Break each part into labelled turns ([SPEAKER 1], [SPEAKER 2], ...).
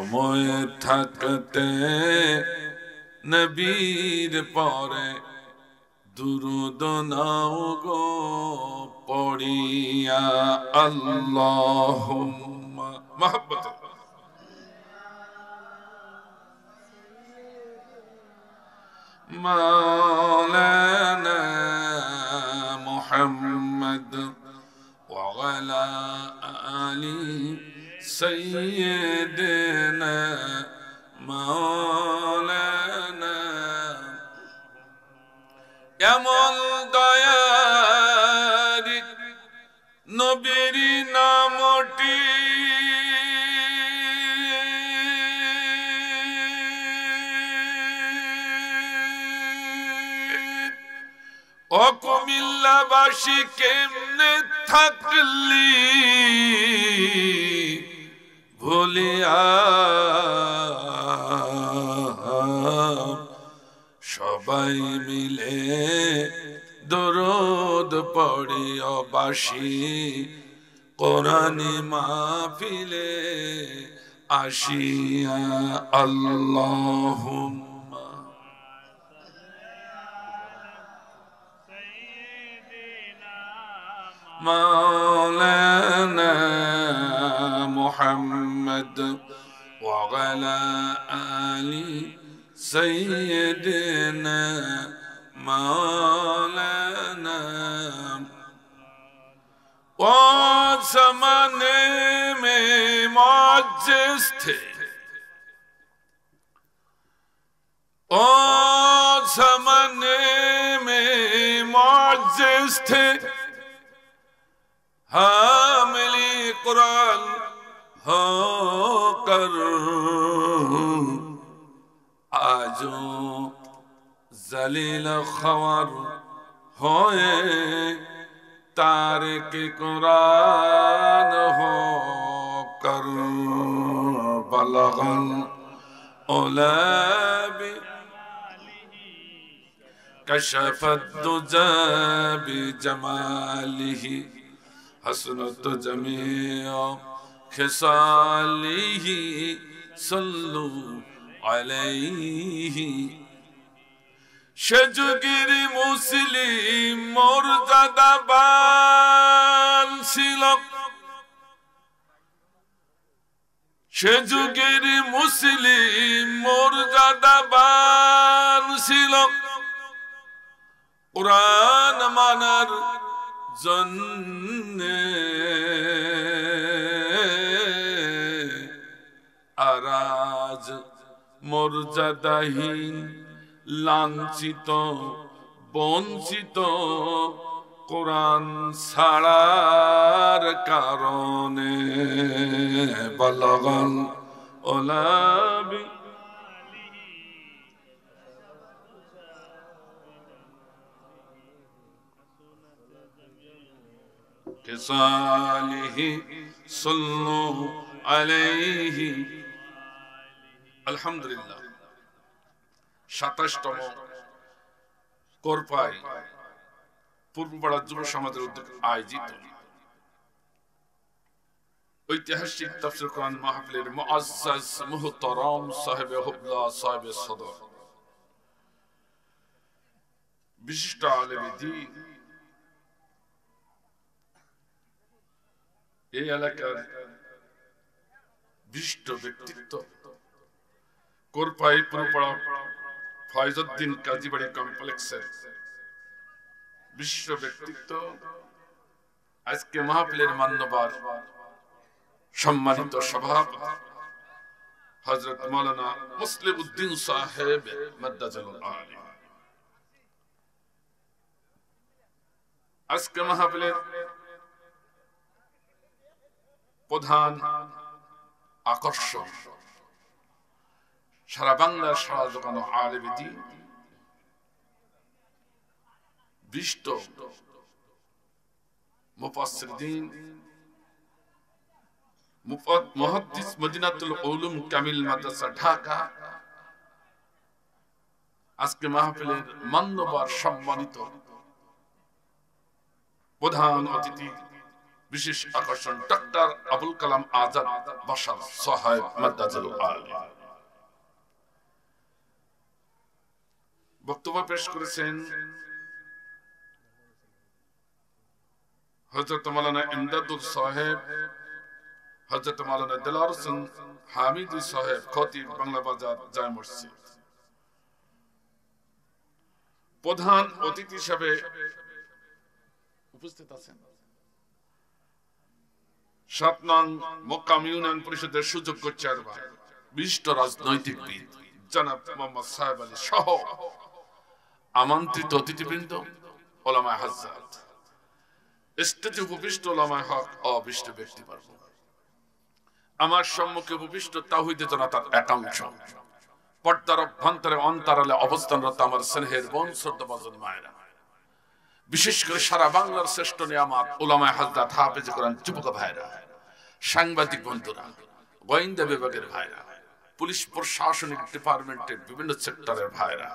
[SPEAKER 1] সময় থাকতে নবীর পরে দুরুদ নাও গো পড়িয়া আল্লাহুম্মা মহব্বত মাওলানা মুহাম্মদ ওয়া আলা আলি সাইয়্যিদিনা মাওলানা এমন দয়ারি নবীর নামটি ও কুমিল্লাবাসী কেমনে থাকলি ভুলিয়া সবাই মিলে দরুদ পড়িও বাসি কোরআনি মাহফিলে আসিয়া আল্লাহুম্মা মাওলানা মুহাম্মদ ওয়া আলা আলি سيدنا مولانا वो ज़माने में मुअज्जिज़ थे वो ज़माने में मुअज्जिज़ थे हामिली कुरान होकर आजो जलील खबर होए तारिक कुरान हो कर बलगल उलाबी कशफत दुजा बिजमालिही हसनत जमीअ खिसालिही सल्लु अलैहि शजुगिर मुस्लिम मर्यादा बान ছিল शजुगिर मुस्लिम मर्यादा बान ছিল কুরআন মানার জন্যে আরাজ মর্যাদাহীন লাঞ্ছিত বঞ্চিত কোরআন ছাড়ার কারণে বলগল ওলাবি কিসালিহি সাল্লু আলাইহি আলহামদুলিল্লাহ ২৭তম কোরপাই পূর্বপাড়া যুব সমাজের উদ্যোগে আয়োজিত ঐতিহাসিক তাফসীর কোরআন মাহফিলের মুআজ্জাজ মুহতারাম সাহেবে হুবলা সাহেবে সদর বিশিষ্ট আলেমে দ্বীন এই এলাকার বিশিষ্ট ব্যক্তিত্ব কোরপাই পূর্বপাড়া ফয়জউদ্দিন কাজীবাড়ি কমপ্লেক্সের বিশ্ব ব্যক্তিত্ব আজকে মাহফিলের মান্যবর সম্মানিত সভাপতি হযরত মাওলানা মুসলিম উদ্দিন সাহেব মাদ্দাজাল আলী আজকে মাহফিলের প্রধান আকর্ষণ সারা বাংলার সারা জোগানো আলেমে দ্বীন বিশিষ্ট মুফাসসির দ্বীন মুহাদ্দিস মদিনাতুল উলুম কামিল মাদ্রাসা ঢাকা আজকে মাহফিলের মান্যবর সম্মানিত প্রধান অতিথি বিশেষ আকর্ষণ ডক্টর আবুল কালাম আজাদ বাশার সাহেব মাদ্দাজুল আলী বক্তব্য পেশ করেছেন হযরত মাওলানা ইমদাদুল সাহেব, হযরত মাওলানা দিলওয়ার হোসেন হামিদি সাহেব, খতিব বাংলা বাজার জামে মসজিদ। প্রধান অতিথি হিসেবে উপস্থিত আছেন ৭ নং মক্কাম ইউনিয়ন পরিষদের সুযোগ্য চেয়ারম্যান বিশিষ্ট রাজনৈতিকবিদ জনাব মোহাম্মদ সাহেব আলী সহ আমন্ত্রিত অতিথিবৃন্দ, ওলামায়ে হাজরাত, স্টেজে উপবিষ্ট ওলামায়ে হক, অবিষ্ট ব্যক্তিবর্গ, আমার সম্মুখে উপবিষ্ট তাওহীদে জনতার একাংশ, পর্দার অভ্যন্তরে অন্তরালে অবস্থানরত আমার স্নেহের বোন শ্রদ্ধাভাজন মায়েরা, বিশেষ করে সারা বাংলার শ্রেষ্ঠ নিয়ামত ওলামায়ে হাজরাত, হাফেজে কোরআন যুবক ভাইরা, সাংবাদিক বন্ধুরা, গোয়েন্দা বিভাগের ভাইরা, পুলিশ প্রশাসনিক ডিপার্টমেন্টের বিভিন্ন সেক্টরের ভাইরা,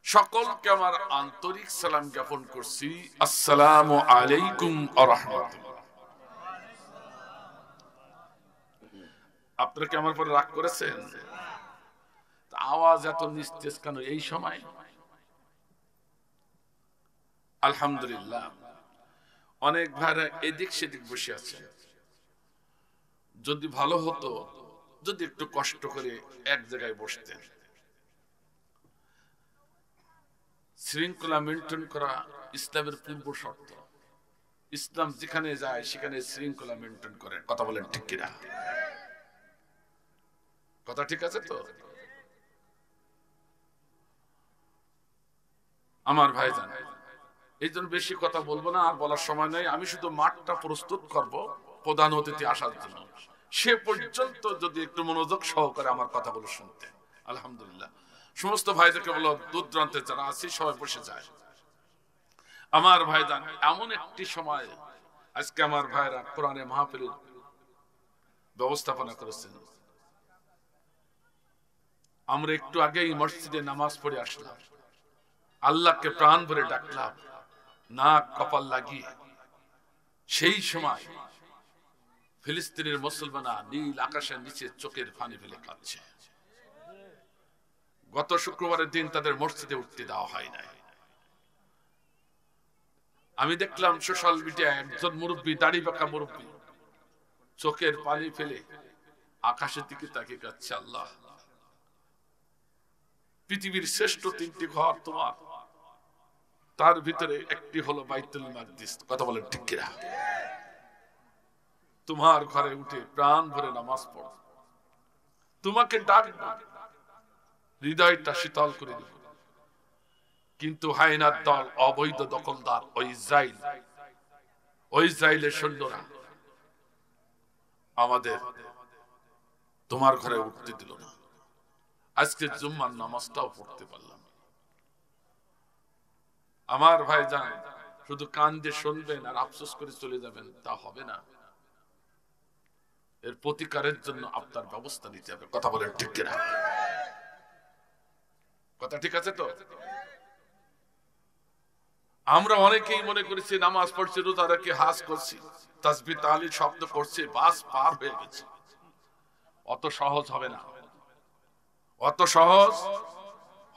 [SPEAKER 1] সকলকে আমার আন্তরিক সালাম জ্ঞাপন করছি। আসসালামু আলাইকুম ওয়া রাহমাতুল্লাহ। আপনারা কি আমার পরে রাগ করেছেন? আওয়াজ এত নিস্তেজ কেন এই সময়? আলহামদুলিল্লাহ, অনেক ভাইরা এদিক সেদিক বসে আছে। যদি ভালো হতো যদি একটু কষ্ট করে এক জায়গায় বসতেন। শৃঙ্খলা মেনটেন করা ইসলামের পূর্ব শর্ত। ইসলাম যেখানে যায় সেখানে শৃঙ্খলা মেনটেন করে। কথা বলেন ঠিক কিনা? কথা ঠিক আছে তো? আমার ভাইজান, এই জন্য বেশি কথা বলবো না, আর বলার সময় নেই। আমি শুধু মাঠটা প্রস্তুত করব প্রধান অতিথি আসার জন্য। সে পর্যন্ত যদি একটু মনোযোগ সহকারে আমার কথাগুলো শুনতে। আলহামদুলিল্লাহ, সমস্ত ভাইদেরকে বলো দূর দূরান্তে যারা আছি সবাই বসে যায়। আমার ভাইজান, এমন একটি সময় আজকে আমার ভাইরা কোরআনে মাহফিলের ব্যবস্থাপনা করেছেন। আমরা একটু আগেই মসজিদে নামাজ পড়ে আসলাম, আল্লাহকে প্রাণ ভরে ডাকলাম, নাক কপাল লাগিয়ে। সেই সময় ফিলিস্তিনের মুসলমানরা নীল আকাশের নিচে চোখের পানি ফেলে কাঁদছে। গত শুক্রবারের দিন তাদের মসজিদে উঠতে দেওয়া হয় নাই। আমি দেখলাম সোশ্যাল মিডিয়ায় একজন মুরব্বী, দাড়ি পাকা মুরব্বী, চোখের পানি ফেলে আকাশের দিকে তাকিয়ে কাঁদছে। আল্লাহ, পৃথিবীর শ্রেষ্ঠ 3টি ঘর তোমার, তার ভিতরে একটি হলো বাইতুল মাকদিস। কথা বলেন ঠিক কিনা? তোমার ঘরে উঠে প্রাণ ভরে নামাজ পড়ো, তোমাকে ডাকবো, হৃদয়টা শীতল করে দেব। কিন্তু হায়নার দল, অবৈধ দখলদার ওই ইসরায়েলের সৈন্যরা আমাদের তোমার ঘরে উঠতে দিল না। আজকে জুম্মার নামাজটাও পড়তে পারলাম। আমার ভাই জান, শুধু কান দিয়ে শুনবেন আর আফসোস করে চলে যাবেন তা হবে না। এর প্রতিকারের জন্য আপনার ব্যবস্থা নিতে হবে। কথা বলেন ঠিক কিনা? কথা ঠিক আছে তো? আমরা অনেকেই মনে করেছি নামাজ পড়ছি, রোজা রেখে হাজ করছি, তাসবিহ তাহলিল শব্দ করছি, বাস পার হয়ে গেছে। অত সহজ হবে না, অত সহজ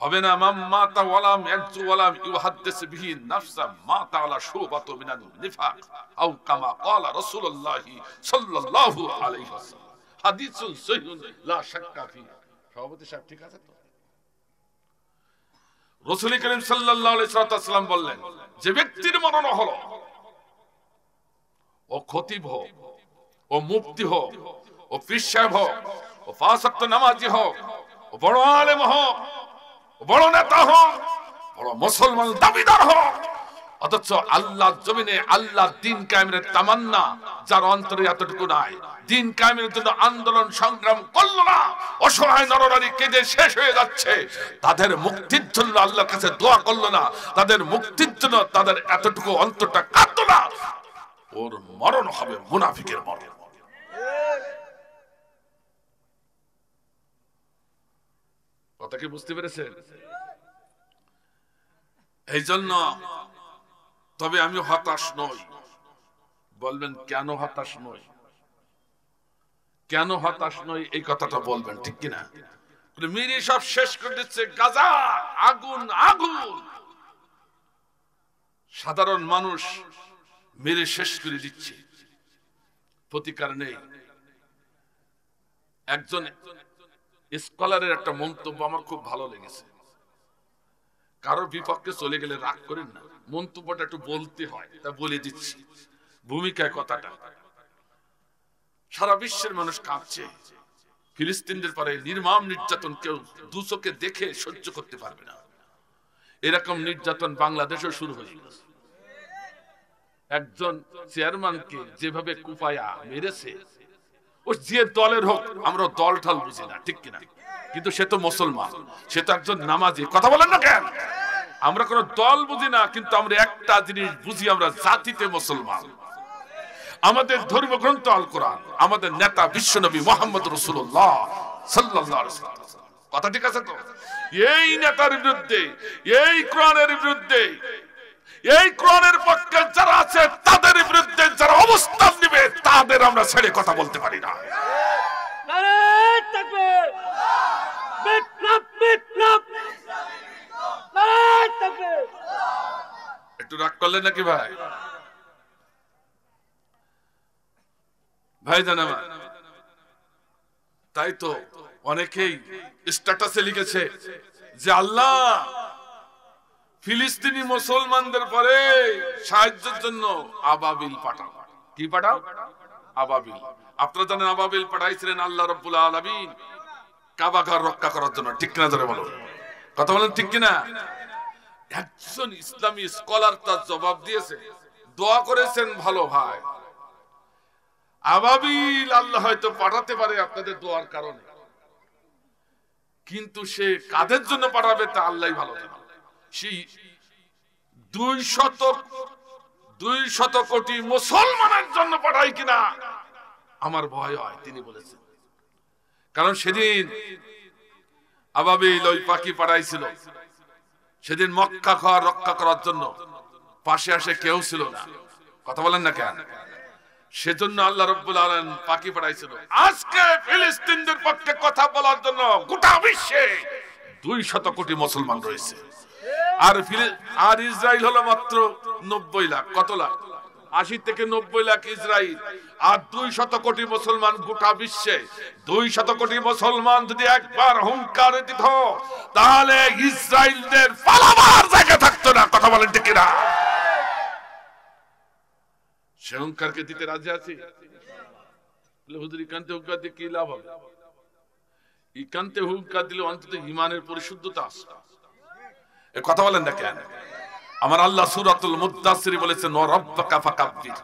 [SPEAKER 1] হবে না। মাম্মাতা ওয়ালাম ইয়াজু ওয়ালাম ইউহাদ্দিস বিহি নাফসা মাতা আলা শুবাতু মিনান নিফাক আও কামা ক্বালা রাসূলুল্লাহ সাল্লাল্লাহু আলাইহি ওয়াসাল্লাম। হাদিসুন সহিহুন লা শাক্কা ফি। সভাপতি সাহেব ঠিক আছে তো? রাসূল করিম সাল্লাল্লাহু আলাইহি ওয়াসাল্লাম বললেন, যে ব্যক্তির মরণ হলো, ও খতিব হোক, ও মুফতি হোক, ও পীর সাহেব হোক, ও পাঁচ ওয়াক্ত নামাজি হোক, ও বড় আলেম হোক, বড় নেতা হোক, বড় মুসলমান দাবিদার হোক, অথচ আল্লাহর জমিনে আল্লাহর দ্বীন কায়েমের তামান্না যার অন্তরে এতটুকু নাই, দ্বীন কায়েমের জন্য আন্দোলন সংগ্রাম করলো না, অসহায় নরনারী কেঁদে শেষ হয়ে যাচ্ছে, তাদের মুক্তির জন্য আল্লাহর কাছে দোয়া করলো না, তাদের মুক্তির জন্য তাদের এতটুকু অন্তরটা কাঁদলো না, ওর মরণ হবে মুনাফিকের মরণ। কথা কি বুঝতে পেরেছেন? এই জন্য তবে আমি হতাশ নই, বলবেন কেন হতাশ নই, কেন হতাশ নই, এই কথাটা বলবেন, ঠিক কিনা? মেরে সব শেষ করে দিচ্ছে, গাজা আগুন আগুন, সাধারণ মানুষ মেরে শেষ করে দিচ্ছে, প্রতিকার নেই। একজন স্কলারের একটা মন্তব্য আমার খুব ভালো লেগেছে। কারো বিপক্ষে চলে গেলে রাগ করেন না, মন্তব্যটা একটু বলতে হয়, তা বলে দিচ্ছি ভূমিকায় কথাটা। সারা বিশ্বের মানুষ কাঁপছে, ফিলিস্তিনদের পরে নির্মম নির্যাতন কেউ দু চোখে দেখে সহ্য করতে পারবে না। এরকম নির্যাতন বাংলাদেশেও শুরু হয়ে গেছে। একজন চেয়ারম্যানকে যেভাবে কুপায়া মেরেছে, ও যে দলের হোক, আমরা দল ঠল বুঝি না, ঠিক কিনা? কিন্তু সে তো মুসলমান, সে তো একজন নামাজি। কথা বলেন না কেন? আমরা কোন দল বুঝি না, কিন্তু আমরা একটা জিনিস বুঝি, আমরা জাতিতে মুসলমান। আমাদের ধর্মগ্রন্থ আল কোরআন, আমাদের নেতা বিশ্বনবী মুহাম্মদ রাসূলুল্লাহ সাল্লাল্লাহু আলাইহি ওয়াসাল্লাম। কথা ঠিক আছে তো? এই নেতার বিরুদ্ধে, এই কোরআনের বিরুদ্ধে, এই কোরআনের পক্ষে যারা আছে তাদের বিরুদ্ধে যারা অবস্থান নেবে, তাদের আমরা ছেড়ে কথা বলতে পারি না।
[SPEAKER 2] নারে তাকবীর, বিপ্লব বিপ্লব, নারে তাকবীর।
[SPEAKER 1] একটু রাগ করলেন নাকি ভাই? ভাই জানা, তাই তো অনেকেই স্ট্যাটাসে লিখেছে যে আল্লাহ ফিলিস্তিনি মুসলমানদের পরে সাহায্যের জন্য আবাবিল পাঠাও। কি পাঠাও? আবাবিল। আপনারা জানেন আবাবিল পাঠাইছিলেন আল্লাহ রাব্বুল আলামিন কাবা ঘর রক্ষা করার জন্য, ঠিক কিনা? ধরে বলো, কথা বলেন, ঠিক কিনা? একজন ইসলামী স্কলার তার জবাব দিয়েছে, দোয়া করেছেন ভালো ভাই, আবাবিল আল্লাহ হয়তো পাঠাতে পারে আপনাদের দোয়ার কারণে, কিন্তু সে কাদের জন্য পাঠাবে তা আল্লাহই ভালো জানে। সেই 200 কোটি মুসলমানের জন্য পাঠাই কিনা আমার ভয় হয়, তিনি বলেছেন। কারণ সেদিন আবাবিল ওই পাখি পাঠাইছিল, সেদিন মক্কা ঘর রক্ষা করার জন্য পাশে আসে কেউ ছিল না। কথা বলেন না কেন? সেজন্য আল্লাহ রাব্বুল আলামিন পাখি পাঠাইছিল। আজকে ফিলিস্তিনদের পক্ষে কথা বলার জন্য গোটা বিশ্বে 200 কোটি মুসলমান রয়েছে, আর ইসরায়েল হলো মাত্র 90 লাখ। কত লাখ? 80 থেকে 90 লাখ ইসরায়েল, আর 200 কোটি মুসলমান গোটা বিশ্বে। 200 কোটি মুসলমান যদি একবার হুঙ্কার দিত, তাহলে ইসরায়েলদের পালাবার জায়গা থাকতো না। কথা বলেন ঠিক কিনা? সে হুঙ্কারকে দিতে রাজি আছি? হুজুর ইকান্তে হুঙ্কার দিয়ে কি লাভ হবে? ইকান্তে হুঙ্কার দিলে অন্তত ঈমানের পরিশুদ্ধতা আসবে। এ কথা বলেন না কেন? আমার আল্লাহ সূরাতুল মুদ্দাসসির বলেছেন ওয়া রাব্বাকা ফাকাব্বির।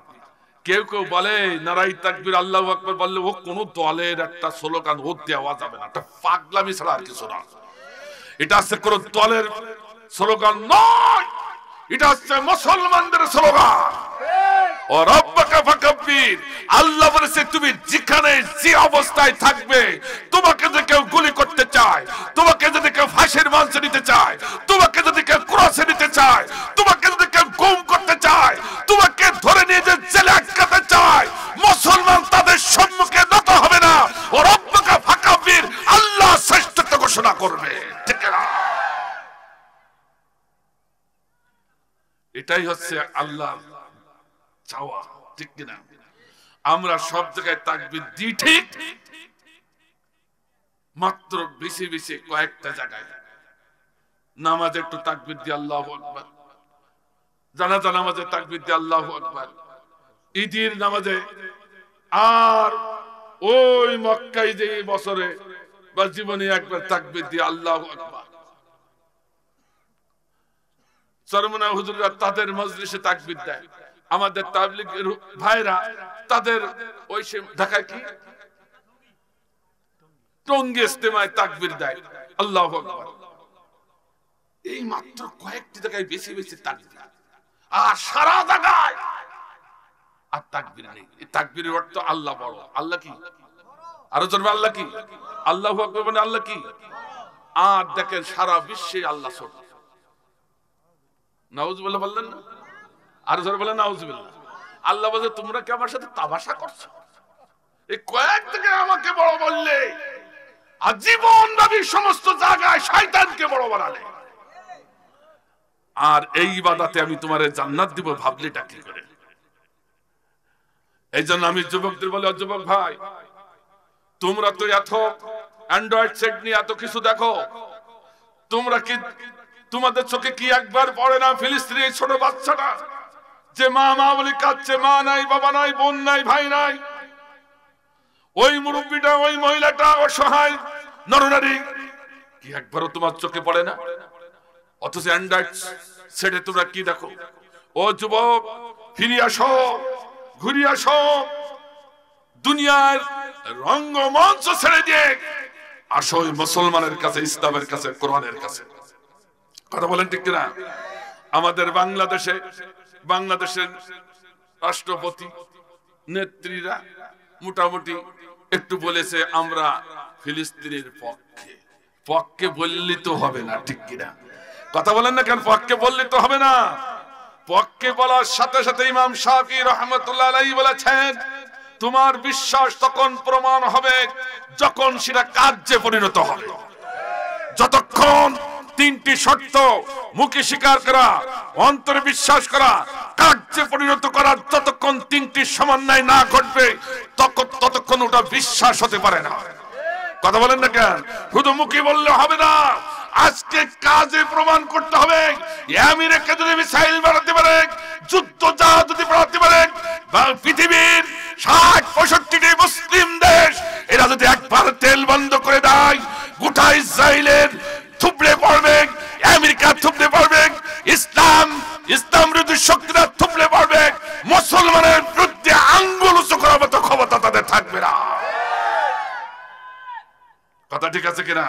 [SPEAKER 1] কেউ কেউ বলে নারাই তাকবীর আল্লাহু আকবার বললে ও কোন দলের একটা স্লোগান, ও দেওয়া যাবে না, এটা পাগলামি ছাড়া আর কিছু না। এটা হচ্ছে কোন দলের স্লোগান নয়, এটা হচ্ছে মুসলমানদের স্লোগান। ও রাব্বাকা ফাকাব্বির, আল্লাহ বলেছে তুমি যেখানে যে অবস্থায় থাকবে, তোমাকে যদি কেউ গুলি করতে চায়, তোমাকে যদি কেউ ফাঁসির মঞ্চে নিতে চায়, তোমাকে যদি কেউ ক্রসে নিতে চায়, তোমাকে যদি কেউ গুম করতে চায়, তোমাকে ধরে নিয়ে যে জেলে আটকাতে চায়, মুসলমান তাদের সম্মুখে নত হবে না। ও রাব্বাকা ফাকাব্বির, আল্লাহ শ্রেষ্ঠত্ব ঘোষণা করবে। ঠিক না? এটাই হচ্ছে আল্লাহ চাওয়া, ঠিক কিনা? আমরা সব জায়গায় তাকবীর দিই ঠিক, মাত্র বেশি বেশি কয়েকটা জায়গায় নামাজে একটু তাকবীর দিয়ে আল্লাহু আকবার, জানাজা নামাজে তাকবীর দিয়ে আল্লাহু আকবার, ঈদের নামাজে, আর ওই মক্কায় যে বছরে বা জীবনে একবার তাকবীর দিয়ে আল্লাহু আকবার। চরমনা হুজুররা তাদের মজলিসে তাকবীর দেয়, আমাদের তাবলীগের ভাইরা তাদের ওই সে ঢাকায় কি টঙ্গী ইজতেমায় তাকবীর দেয় আল্লাহু আকবার। এই মাত্র কয়েকটি জায়গায় বেশি বেশি তাকবীর, আর সারা জায়গায় আর তাকবীর নেই। এই তাকবীরের অর্থ আল্লাহ বড়। আল্লাহ কি? আরো জোরে আল্লাহ কি? আল্লাহু আকবার মানে আল্লাহ কি? আর দেখেন সারা বিশ্বে আল্লাহ ছোট। নাউজুবিল্লাহ বললেন না? আর জোরে বলেন নাউজুবিল্লাহ। আল্লাহ বলে তোমরা কি আমার সাথে তামাশা করছো? এই কয়েক থেকে আমাকে বড় বললে, আজীবন নবী সমস্ত জায়গায় শয়তানকে বড় বানালে, আর এই ইবাদতে আমি তোমারে জান্নাত দিব ভাবলিটা কি করে? এই জন্য আমি যুবকদের বলি, যুবক ভাই, তোমরা তো এত অ্যান্ড্রয়েড সেট নিয়ে এত কিছু দেখো, তোমরা কি তোমাদের চোখে কি একবার পড়ে না ফিলিস্তিনের ছোট বাচ্চাটা যে মা মা বলে কাঁদছে, মা নাই, বাবা নাই, বোন নাই, ভাই নাই, ওই মুরব্বীটা, ওই মহিলাটা অসহায় নরনারী, কি একবারও তোমার চোখে পড়ে না? অথচ অ্যান্ড্রয়েড সেটে তোমরা কি দেখো? ও যুবক, ফিরে আসো, ঘুরে আসো, দুনিয়ার রঙ্গমঞ্চ ছেড়ে দিয়ে আসো মুসলমানের কাছে, ইসলামের কাছে, কোরআনের কাছে। কথা বলেন ঠিক কিনা? আমাদের বাংলাদেশের রাষ্ট্রপতি নেত্রীরা মোটামুটি একটু বলেছে আমরা ফিলিস্তিনের পক্ষে বললে তো হবে না, ঠিক কিনা? কথা বলেন না কেন? পক্ষে বললে তো হবে না। পক্ষে বলার সাথে সাথে ইমাম শাফি রাহমাতুল্লাহ আলাইহি বলেছেন, তোমার বিশ্বাস তখন প্রমাণ হবে যখন সেটা কার্যে পরিণত হবে। যতক্ষণ তিনটি শর্ত, মুখে স্বীকার করা, অন্তরে বিশ্বাস করা, কার্যে পরিণত করা, যতক্ষণ তিনটি সমন্বয় না ঘটবে ততক্ষণ ওটা বিশ্বাস হতে পারে না। কথা বলেন না কেন? শুধু মুখে বললে হবে না, আজকে কাজে প্রমাণ করতে হবে। আমেরিকা যদি মিসাইল বাড়াতে পারে, যুদ্ধ জাহাজ যদি বাড়াতে পারে, পৃথিবীর ৬০-৬৫টি মুসলিম দেশ এরা যদি একবার তেল বন্ধ করে দেয়, গোটা ইসরায়েলের থুবড়ে পড়বে, আমেরিকা থুবড়ে পড়বে, ইসলাম বিরোধী শক্তিরা থুবড়ে পড়বে, মুসলমানের বিরুদ্ধে আঙ্গুল উঁচু করার মতো ক্ষমতা তাদের থাকবে না। কথা ঠিক আছে কিনা?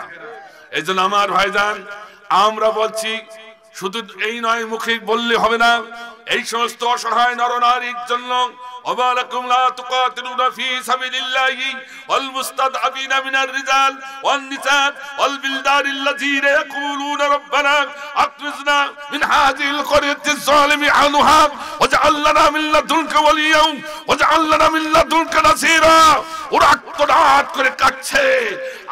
[SPEAKER 1] এই জন্য আমার ভাইজান, আমরা বলছি শুধু এই নয়, মুখে বললে হবে না, এই সমস্ত অসহায় নরনারীর জন্য وَمَا لَا تُقَاتِلُونَ فِي سَبِيلِ اللَّهِ وَالْمُسْتَضْعَفِينَ مِنَ الرِّجَالِ وَالنِّسَاءِ وَالْوِلْدَانِ الَّذِينَ يَقُولُونَ رَبَّنَا أَخْرِجْنَا مِنْ هَذِهِ الْقَرْيَةِ الظَّالِمِ أَهْلُهَا وَاجْعَل لَّنَا مِن لَّدُنكَ وَلِيًّا وَاجْعَل لَّنَا مِن لَّدُنكَ نَصِيرًا। ওরা আত্মনাদ করে কাঁদছে,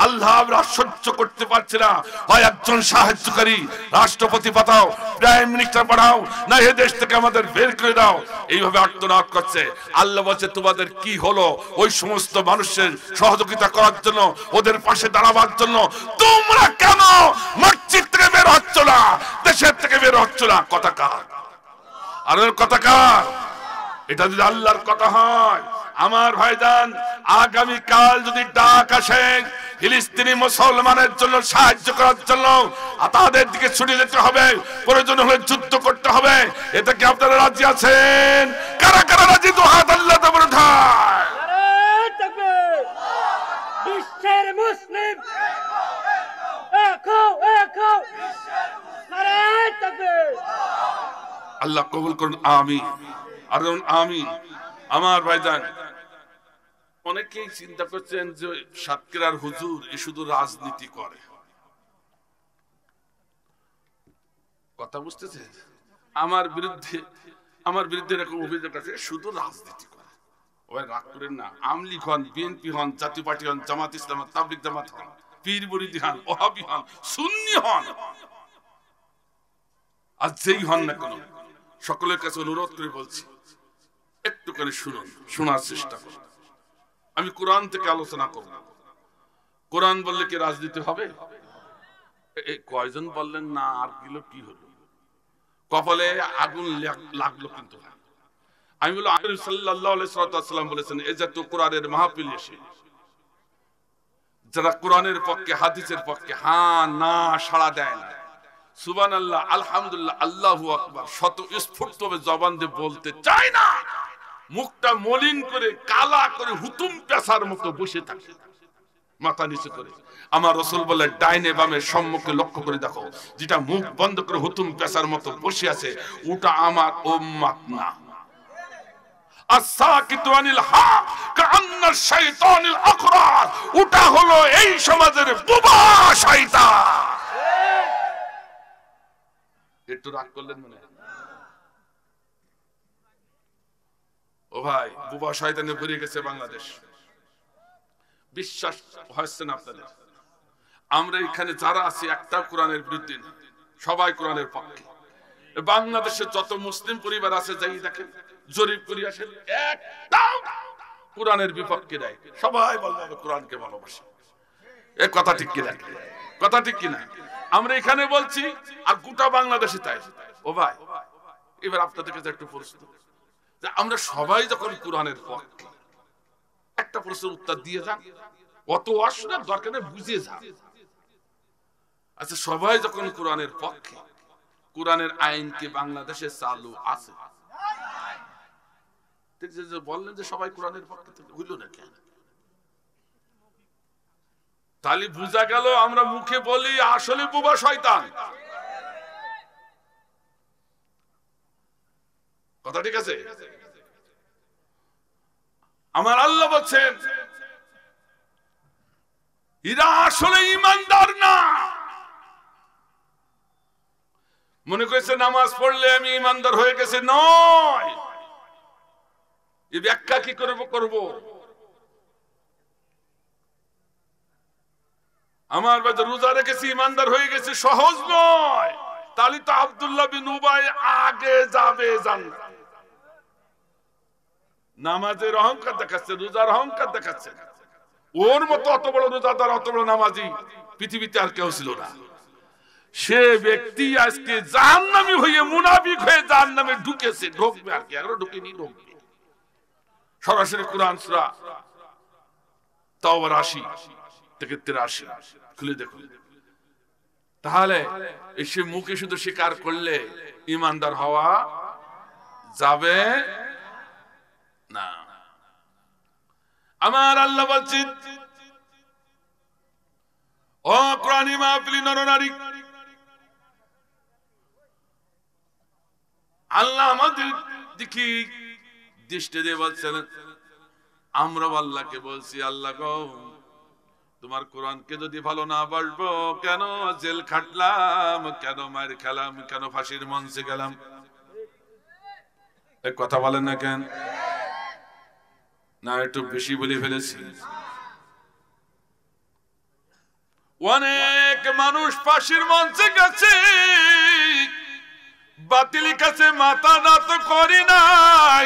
[SPEAKER 1] আল্লাহ আমরা সহ্য করতে পারছি না, হয় একজন সাহায্যকারী রাষ্ট্রপতি পাঠাও, প্রাইম মিনিস্টার পাঠাও, না এ দেশ থেকে আমাদের বের করে দাও। এইভাবে আত্মনাদ করছে। আল্লাহ বলছে তোমাদের কি হলো? ওই সমস্ত মানুষের সহযোগিতা করার জন্য, ওদের পাশে দাঁড়াবার জন্য তোমরা কেন মসজিদ থেকে বের হচ্ছ না, দেশের থেকে বের হচ্ছ না? কথা কার? আর কথা কার? এটা যদি আল্লাহর কথা হয়, আমার ভাইজান, আগামী কাল যদি ডাক আসে ফিলিস্তিনি মুসলমানের জন্য সাহায্য করার জন্য, তাদের দিকে ছুটে যেতে হবে, প্রয়োজন হলে যুদ্ধ করতে হবে, এটা কি আপনারা রাজি আছেন? কারা কারা রাজি? দুহাত আল্লাহ তাআলার ধায়।
[SPEAKER 2] নারে তাকবীর! বিশ্বের মুসলিম এক হও, এক হও! নারে তাকবীর!
[SPEAKER 1] আল্লাহ কবুল করুন, আমিন। আর আমিন। আমার ভাইজান, অনেকেই চিন্তা করছেন যে সাতক্ষীরার হুজুর এ শুধু রাজনীতি করে। কথা বুঝতেছেন? আমার বিরুদ্ধে এরকম অভিযোগ আছে, শুধু রাজনীতি করে। ওই রাগ করেন না, আওয়ামী লীগ হন, বিএনপি হন, জাতীয় পার্টি হন, জামাত ইসলাম, তাবলীগ জামাত হন, পীর মুরিদি হন, ওহাবি হন, সুন্নি হন, আর যেই হন না কেন, সকলের কাছে অনুরোধ করে বলছি, একটু করে শুনুন, শোনার চেষ্টা করুন। আমি কোরআন থেকে আলোচনা করব। কোরআন বললে কি রাজনীতি হবে? কয়জন বললেন না, আর কিলো কি হলো? কপালে আগুন লাগলো। কিন্তু আমি বললাম, সাল্লাল্লাহু আলাইহি ওয়াসাল্লাম বলেছেন, এই যে তো কোরআনের মাহফিল এসে যারা কোরআনের পক্ষে, হাদিসের পক্ষে হ্যাঁ না সাড়া দেয় না, সুবহানাল্লাহ, আলহামদুলিল্লাহ, আল্লাহু আকবার শত স্ফূর্তভাবে জবান দিয়ে বলতে চায় না, মুখটা মলিন করে কালা করে হুতুম পেশার মতো বসে থাকে মাথা নিচু করে। আমার রাসূল বলে, ডাইনে বামে সম্মুখে লক্ষ্য করে দেখো, যেটা মুখ বন্ধ করে হুতুম পেশার মতো বসে আছে, ওটা আমার উম্মত না। আস-সাকিতু আনিল হক কাআন্না শাইতানিল আকরার, ওটা হলো এই সমাজের বোবা শয়তান। একটু রাগ করলেন মনে? ও ভাই, বুবা শয়তানে ভরে গেছে বাংলাদেশ। বিশ্বাস হচ্ছে না আপনাদের? আমরা এখানে যারা আছি একটা কোরআনের বিরুদ্ধে না, সবাই কোরআনের পক্ষে। বাংলাদেশের যত মুসলিম পরিবার আছে যাই দেখেন, জরিপ করি আসেন, একটা কোরআনের বিপক্ষে দেয়। সবাই বলবে কোরআনকে ভালোবাসে। এ কথা ঠিক কিনা? কথা ঠিক কিনা? আমরা এখানে বলছি আর গোটা বাংলাদেশে তাই। ও ভাই, এবার আপনাদের কাছে একটু প্রশ্ন, যে আমরা সবাই যখন কোরআনের পক্ষে, একটা প্রশ্নের উত্তর দিয়ে যান, অত অশোনার দরকার নেই, বুঝে যান। আচ্ছা, সবাই যখন কোরআনের পক্ষে, কোরআনের আইন কি বাংলাদেশে চালু আছে? বললেন যে সবাই কোরআনের পক্ষে, হইল না কেন? তাহলে বুঝা গেল আমরা মুখে বলি, আসলে বুবা শয়তান। কথা ঠিক আছে? আমার আল্লাহ বলছেন এরা আসলে ঈমানদার না। মনে করেছে নামাজ পড়লে আমি ঈমানদার হয়ে গেছে, নয়। এই ব্যাখ্যা কি করব? আমার বাড়িতে রোজা রেখেছি ঈমানদার হয়ে গেছে, সহজ নয়। তাহলে তো আব্দুল্লাহ বিন উবাই আগে যাবে জান্নাত। নামাজের অহংকার দেখাচ্ছে, রোজার অহংকার দেখাচ্ছে। ওর মতো অত বড় রোজাদার, অত বড় নামাজি পৃথিবীতে আর কেউ ছিল না। সে ব্যক্তি আজকে জাহান্নামী হয়ে, মুনাফিক হয়ে জাহান্নামে ঢুকেছে, ঢুকবে আর কি, এখনো ঢুকেনি, ঢুকবে। সরাসরি কোরআন সূরা তাওবার 80 থেকে 83 খুলে দেখুন। তাহলে এসে মুখে শুধু স্বীকার করলে ঈমানদার হওয়া যাবে না। আমার আল্লাহ বলছেন, ও কোরআনী মাহফিল নরনারী, আল্লাহ আমাদের দিকে দৃষ্টি দিয়ে বলছেন, আমরা আল্লাহকে বলছি, আল্লাহ গো, তোমার কোরআনকে যদি ভালো না বাসবো, কেন জেল খাটলাম, কেন মার খেলাম, কেন ফাঁসির মঞ্চে গেলাম? এক কথা বলেন না কেন? না একটু বেশি বলে ফেলেছি? অনেক মানুষ ফাঁসির মঞ্চে গেছে, বাতিল কাছে মাথা নত করি নাই,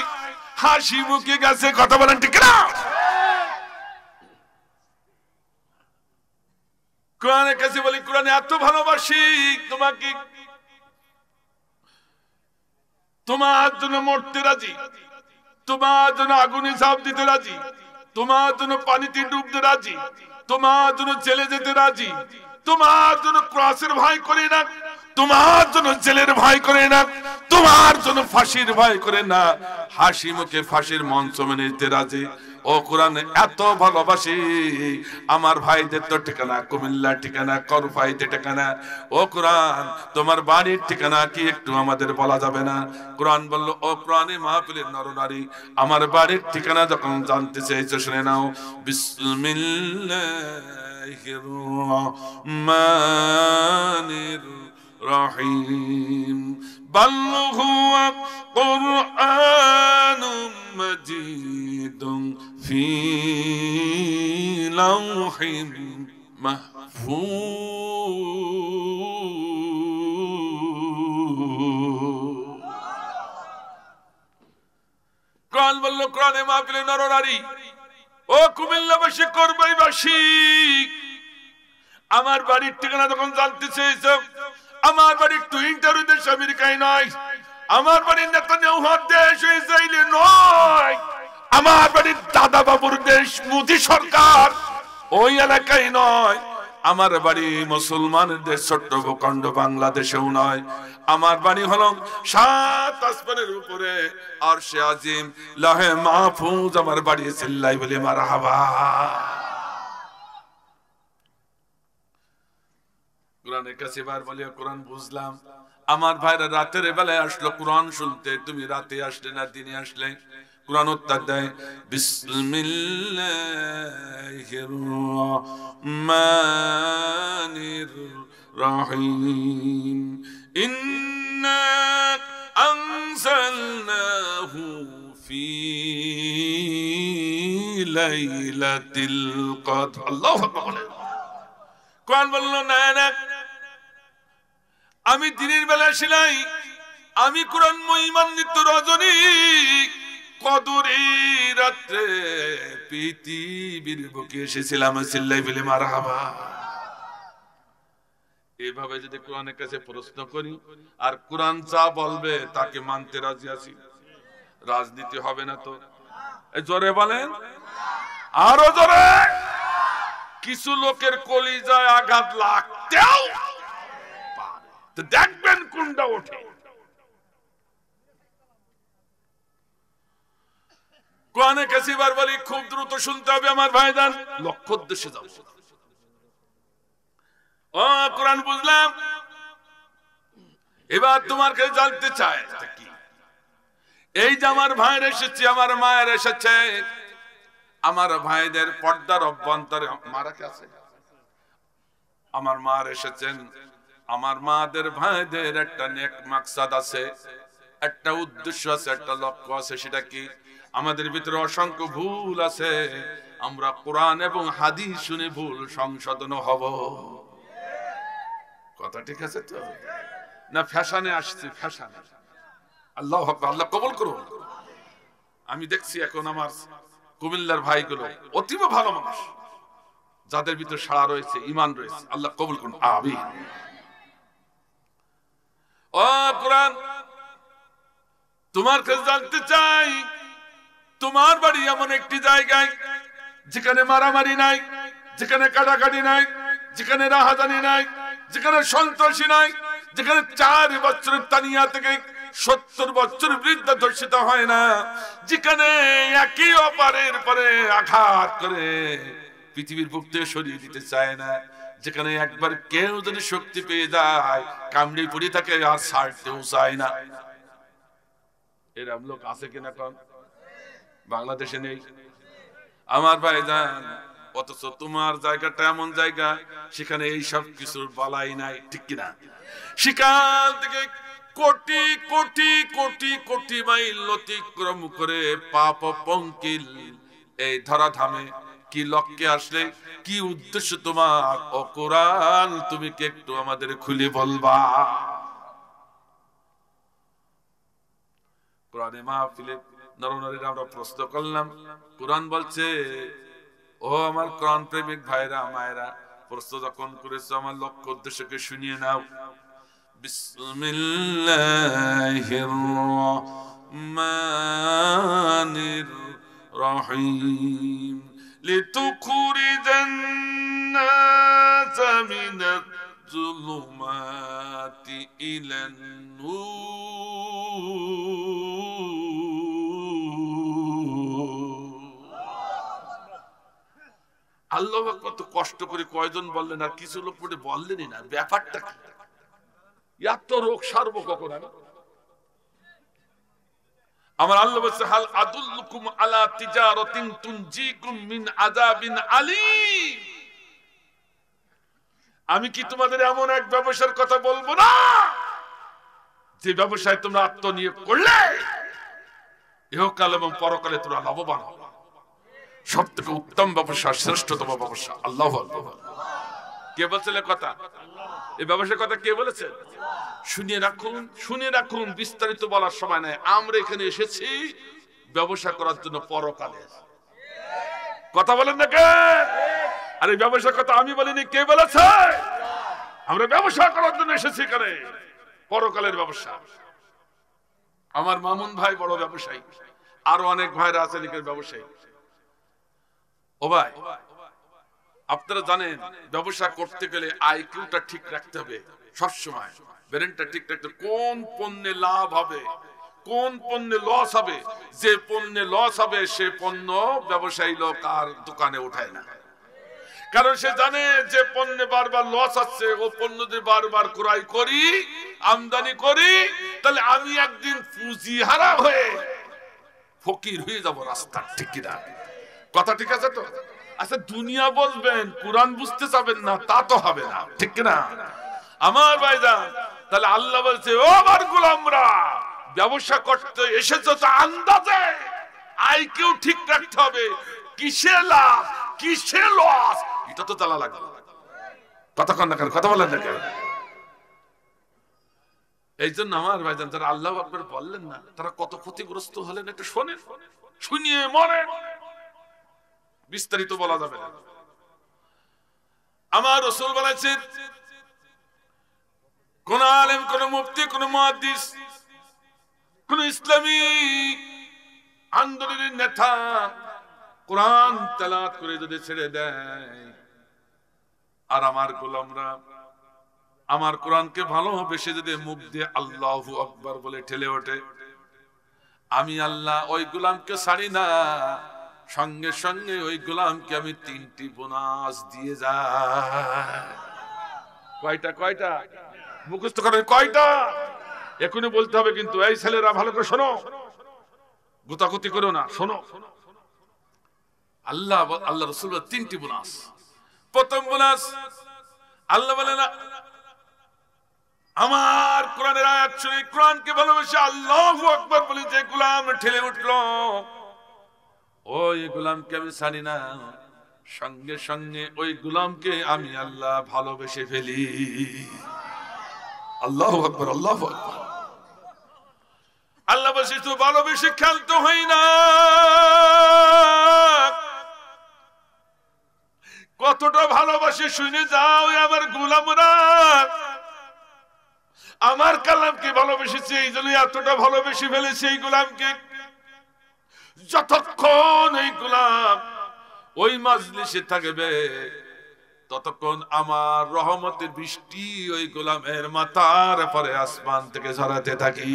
[SPEAKER 1] হাসি মুখে গেছে। কথা বলেন ঠিক না? কোরআনের কাছে বলি, কোরআনে এত ভালোবাসি তোমাকে, তোমার জন্য মরতে রাজি, তোমার জন্য আগুনে ঝাঁপ দিতে রাজি, তোমার জন্য পানিতে ডুবতে রাজি, তোমার জন্য জেলে যেতে রাজি, তোমার জন্য ক্রসের ভয় করে না, তোমার জন্য জেলের ভয় করে না, তোমার জন্য ফাঁসির ভয় করে না, হাসি মুখে ফাঁসির মঞ্চ মেনে নিতে রাজি। ও কোরআন এত ভালোবাসি, আমার ভাইদের তো ঠিকানা কুমিল্লা, ঠিকানা করফাইতে ঠিকানা। ও কোরআন, তোমার বাড়ির ঠিকানা কি একটু আমাদের বলা যাবে না? কোরআন বলল, ও কোরআনে মাহফিলের নরনারী, আমার বাড়ির ঠিকানা যখন জানতে চেয়েছো শুনে নাও। বিসমিল্লাহির রহমানির রহিম, বাল হুয়া কুরআনুম মাজিদুন ফি লাওহিম মাহফুজ। কোরআন বলল, কোরআনে মাহফিলে নরনারী, ও কুমিল্লাবাসী, করবাইবাসী, আমার বাড়ির ঠিকানা যখন জানতে চেয়েছো, আমার বাড়ির টুইন্টার দেশ আমেরিকায় নয়, আমার বাড়ির নেতানিয়াহুর দেশ ইসরায়েলে নয়, আমার বাড়ির দাদা বাবুর দেশ মোদি সরকার ওই এলাকায় নয়, আমার বাড়ি মুসলমানের দেশ ছোট্ট ভূখণ্ড বাংলাদেশেও নয়, আমার বাড়ি হলো 7 আসমানের উপরে আরশে আজিম, লাহে মাহফুজ আমার বাড়ি। চিল্লাই বলি মারহাবা। কোরআনের কাছে বার বলি, কোরআন বুঝলাম। আমার ভাইরা রাতের বেলায় আসলো কোরআন শুনতে, তুমি রাতে আসলে না দিনে আসলে? কোরআন উত্তর দেয়, বিসমিল্লাহির রহমানির রহিম, ইন্না আনজালনাহু ফি লাইলাতিল কদর। আল্লাহু আকবার। কোরআন বলল না না, আমি দিনের বেলা ছিলাই, আমি কোরআন মহিমান্বিত রজনী কদরের রাত্রে পৃথিবীর বুকে এসেছিলাম। চিল্লাই বলে মারহাবা। এভাবে যদি কোরআনের কাছে প্রশ্ন করি আর কোরআন যা বলবে তাকে মানতে রাজি আছি, রাজনীতি হবে না তো? জোরে বলেন, আরো জোরে। কিছু লোকের কলিজায় আঘাত লাগতেও পারে, দেখবেন কোনটা ওঠে। কোরআনের কাছে বার বলি, খুব দ্রুত শুনতে হবে আমার ভাইজান, লক্ষ্য উদ্দেশ্যে যাবো। ও কোরআন বুঝলাম, এবার তোমার কাছে জানতে চায় কি? এই যে আমার ভাইয়ের এসেছে, আমার মায়ের এসেছে, আমার ভাইদের পর্দার অভ্যন্তরে মারা আছে, আমার মার এসেছেন, আমার মাদের ভাইদের একটা নেক মাকসাদ আছে, একটা উদ্দেশ্য আছে, একটা লক্ষ্য আছে। সেটা কি? আমাদের ভিতরে অসংখ্য ভুল আছে, আমরা কোরআন এবং হাদিস শুনে ভুল সংশোধন হব। কথা ঠিক আছে তো? না ফ্যাশনে আসছে? ফ্যাশনে আল্লাহ আল্লাহ কবুল করুন। আমি দেখছি এখন আমার কুমিল্লার ভাইগুলো অতীব ভালো মানুষ, যাদের ভিতরে সাড়া রয়েছে, ঈমান রয়েছে। আল্লাহ কবুল করুন, আমিন। ও কোরআন, তোমার কাছে জানতে চাই, তোমার বাড়ি এমন একটি জায়গায় যেখানে মারামারি নাই, যেখানে কাটাকাটি নাই, যেখানে রাহাজানি নাই, যেখানে সন্ত্রাসী নাই, যেখানে 4 বছরের তানিয়া থেকে 70 বছর বৃদ্ধা ধর্ষিত হয় না, যেখানে একই অপরের পরে আঘাত করে পৃথিবীর বুক থেকে সরিয়ে দিতে চায় না, যেখানে একবার কেউ যদি শক্তি পেয়ে যায় কামড়ে পড়ে থাকে আর ছাড়তেও চায় না। এরকম লোক আছে কিনা কোন? বাংলাদেশে নেই আমার ভাইজান। অথচ তোমার জায়গাটা এমন জায়গা, সেখানে এই সব কিছুর বালাই নাই, ঠিক কিনা? সেখান থেকে কোটি কোটি কোটি কোটি মাইল অতিক্রম করে পাপ পঙ্কিল এই ধরাধামে কি লক্ষ্যে আসলে, কি উদ্দেশ্য তোমার? ও কোরআন, তুমি কি একটু আমাদের খুলে বলবা? কোরআনে মাহফিলে নরনারীরা আমরা প্রশ্ন করলাম, কোরআন বলছে, ও আমার কোরআন প্রেমিক ভাইরা মায়েরা, প্রশ্ন যখন করেছো আমার লক্ষ্য উদ্দেশ্যকে শুনিয়ে নাও। বিসমিল্লাহির রহমানির রহিম লিতুখরিজান নাসা মিনাজ যুলুমাতি ইলান নূর। আল্লাহ কত কষ্ট করে কয়জন বললেন, আর কিছু লোক পড়ে বললেনই না। ব্যাপারটা কি? এত রোগ সারবো কখন? আমার আল্লাহ বলছে, হাল আদুল্লুকুম আলা তিজারাতিন তুনজিকুম মিন আযাবিন আলীম। আমি কি তোমাদের এমন এক ব্যবসার কথা বলবো না, যে ব্যবসায় তোমরা আত্মনিয়োগ করলে ইহকাল এবং পরকালে তোমরা লাভবান হবে? সব থেকে উত্তম ব্যবসা, শ্রেষ্ঠতম ব্যবসা। আল্লাহু আকবার। কে বলছেন কথা? এই ব্যবসার কথা কে বলেছেন? শুনিয়ে রাখুন, শুনিয়ে রাখুন, বিস্তারিত বলার সময় নাই। আমরা এখানে এসেছি ব্যবসা করার জন্য, পরকালে। কথা বলেন না কে? আর এই ব্যবসার কথা আমি বলিনি, কে বলেছে? আমরা ব্যবসা করার জন্য এসেছি এখানে, পরকালের ব্যবসা। আমার মামুন ভাই বড় ব্যবসায়ী, আরো অনেক ভাইরা আছেন এখানে ব্যবসায়ী। ও ভাই, আপনারা জানেন ব্যবসা করতে গেলে আইকিউটা ঠিক রাখতে হবে, সবসময় ব্রেনটা ঠিক রাখতে। কোন পণ্যে লাভ হবে, কোন পণ্যে লস হবে। যে পণ্যে লস হবে সে পণ্য ব্যবসায়ী লোক আর দোকানে উঠায় না, কারণ সে জানে যে পণ্যে বারবার লস আসছে, ও পণ্য দিয়ে বারবার ক্রয় করি, আমদানি করি, তাহলে আমি একদিন পুঁজি হারা হয়ে ফকির হয়ে যাব রাস্তা, ঠিক কিনা? কথা ঠিক আছে তো? আচ্ছা, দুনিয়া বলবেন, কোরআন বুঝতে চাবেন না, তা তো হবে না, ঠিক কিনা আমার ভাইজান? তাহলে আল্লাহ বলছে, ও আমার গোলামরা, ব্যবসা করতে এসেছো তো আন্দাজে, আইকিউ ঠিক রাখতে হবে, কিসে লাভ কিসে লস এটা তো জানা লাগবে। কথা কন না কেন, কথা বলেন না কেন? এই জন্য আমার ভাইজান যারা আল্লাহু আকবার বললেন না, তারা কত ক্ষতিগ্রস্ত হলেন একটু শোনেন, শুনিয়ে মরেন, বিস্তারিত বলা যাবে না। আমার রাসূল বলেছেন, কোন আলেম, কোন মুফতি, কোন মুহাদ্দিস, কোন ইসলামী আন্দোলনের নেতা কোরআন তেলাওয়াত করে যদি ছেড়ে দেয়, আর আমার গোলামরা আমার কোরআনকে ভালোবেসে যদি মুখ দিয়ে আল্লাহু আকবার বলে ঠেলে ওঠে, আমি আল্লাহ ওই গোলামকে ছাড়ি না, সঙ্গে সঙ্গে ওই গোলামকে আমি 3টি বোনাস দিয়ে যাই। কয়টা? কয়টা মুখস্থ করেন? কয়টা? এখনই বলতে হবে কিন্তু। এই ছেলেরা ভালো করে শোনো, গুতাগুতি করো না, শোনো। আল্লাহ রাসূল 3টি বোনাস। প্রথম বোনাস, আল্লাহ বলেন আমার কোরআনের আয়াত শুনে কোরআনকে ভালোবেসে আল্লাহু আকবার বলে যে গোলাম ঠেলে উঠলো, ওই গোলামকে আমি ছাড়ি না, সঙ্গে সঙ্গে ওই গোলামকে আমি আল্লাহ ভালোবেসে ফেলি। আল্লাহু আকবার, আল্লাহু আকবার। আল্লাহ বলছে তো ভালোবেসে খেলতে হয় না, কতটা ভালোবাসে শুনে যাও আমার গোলামরা। আমার কালামকে ভালোবেসেছে, এই জন্য এতটা ভালোবেসে ফেলেছে এই গোলামকে। যতক্ষণ এই গোলাম ওই মাজলিসে থাকবে, ততক্ষণ আমার রহমতের বৃষ্টি ওই গোলামের মাথার পরে আসমান থেকে ঝরাতে থাকি।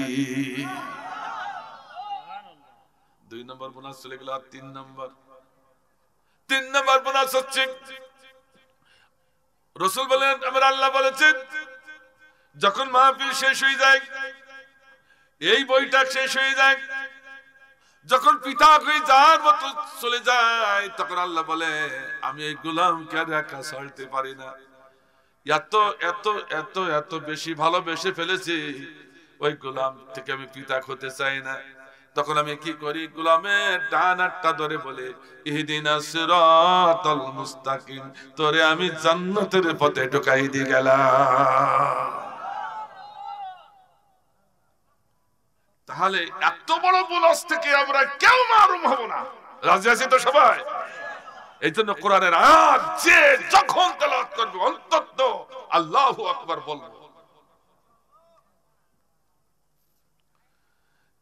[SPEAKER 1] 2 নম্বর বোনাস চলে গেল। আর 3 নম্বর বোনাস হচ্ছে, রাসূল বলেন, আমার আল্লাহ বলেছেন, যখন মাহফিল শেষ হয়ে যায়, এই বইটা শেষ হয়ে যায়, যখন পিতা হয়ে যার মতো চলে যায়, তখন আল্লাহ বলে আমি এই গোলামকে আর একা ছাড়তে পারি না। এত এত এত এত বেশি ভালোবেসে ফেলেছি, ওই গোলাম থেকে আমি পিতা হতে চাই না। তখন আমি কি করি, গোলামের ডান হাতটা ধরে বলে ইহদিনাস সিরাতাল মুস্তাকিম, তোরে আমি জান্নাতের পথে ঢুকাই দিয়ে গেলাম। তাহলে এত বড় বোনাস থেকে আমরা কেউ মারুম হব না। রাজি আছি তো সবাই? এই জন্য কোরআনের আয়াত যে যখন তেলাওয়াত করবে অন্তত আল্লাহু আকবার বলবো।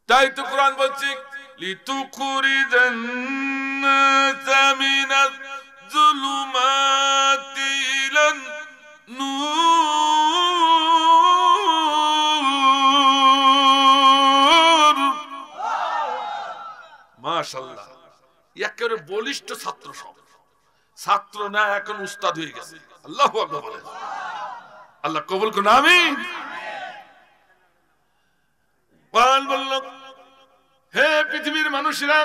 [SPEAKER 1] তাই তো কোরআন বলছে, লিতুখরিজান নাসা মিনাজ যুলুমাতি ইলান নূর। মাশাআল্লাহ, একেবারে বলিষ্ঠ ছাত্র, সব ছাত্র না এখন উস্তাদ হয়ে গেছে। আল্লাহু আকবার বলেন। আল্লাহ কবুল করুন, আমিন। কোরআন বলল, হে পৃথিবীর মানুষেরা,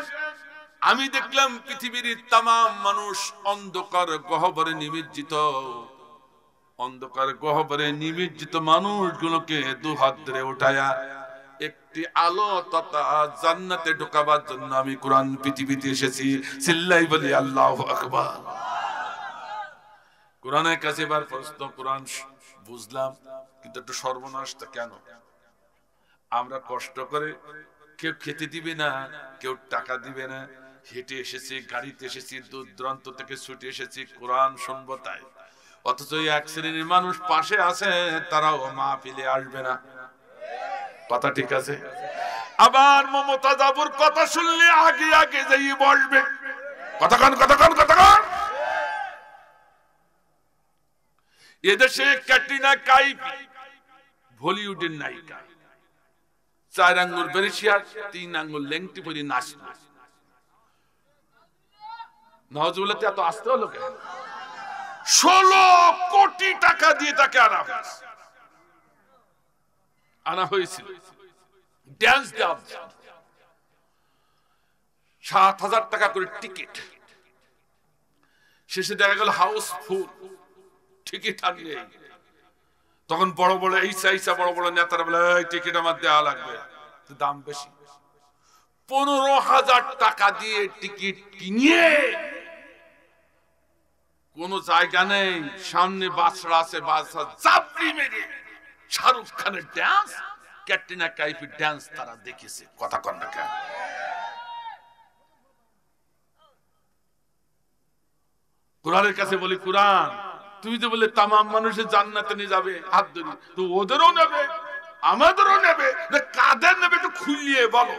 [SPEAKER 1] আমি দেখলাম পৃথিবীর তাম মানুষ অন্ধকার গহ্বরে নিমজ্জিত, অন্ধকার গহ্বরে নিমজ্জিত মানুষগুলোকে 2 হাত ধরে উঠায়া একটি আলো তথা জান্নাতে ঢোকাবার জন্য আমি কোরআন পৃথিবীতে এসেছি। চিল্লাই বলি আল্লাহু আকবার। কোরআনের কাছে এবার প্রশ্ন, কোরআন বুঝলাম কিন্তু একটু সর্বনাশটা কেন? আমরা কষ্ট করে, কেউ খেতে দিবে না, কেউ টাকা দিবে না, হেঁটে এসেছি, গাড়িতে এসেছি, দূর দূরান্ত থেকে ছুটে এসেছি কোরআন শুনবো তাই। অথচ এক শ্রেণীর মানুষ পাশে আছে, তারাও মাহফিলে আসবে না। কথা ঠিক আছে? আবার মমতা জাবুর কথা শুনলে আগে আগে যাই বসবে। কতক্ষণ কতক্ষণ কতক্ষণ। এদেশে ক্যাটরিনা কাইফ বলিউডের নায়িকা, 4 আঙ্গুল বেরেশিয়ার 3 আঙ্গুল লেংটি পরি নাচল। নওয়াজুবিল্লাহ, এত আসতে হলো কেন? 16 কোটি টাকা দিয়ে তাকে আনা হয়েছিল ড্যান্স দেওয়া। 7,000 টাকা করে টিকিট। শেষে দেখা গেল হাউসফুল, টিকিট আনলে। তখন বড় বড় বড় বড় নেতারা বলে, টিকিট আমার দেওয়া লাগবে, দাম বেশি। 15,000 টাকা দিয়ে টিকিট কিনে কোন জায়গা নেই, সামনে বাসরা আছে, বাসরা চাপড়ি মেরে শাহরুখ খানের ডান্স, ক্যাটরিনা কাইফের ডান্স তারা দেখেছে। কথা কন না কেন? কোরআনের কাছে বলি, কোরআন তুমি তো বলে তামাম মানুষের জান্নাতে নিয়ে যাবে, হাত ধরি, তো ওদেরও নেবে আমাদেরও নেবে, না কাদের নেবে একটু খুলিয়ে বলো।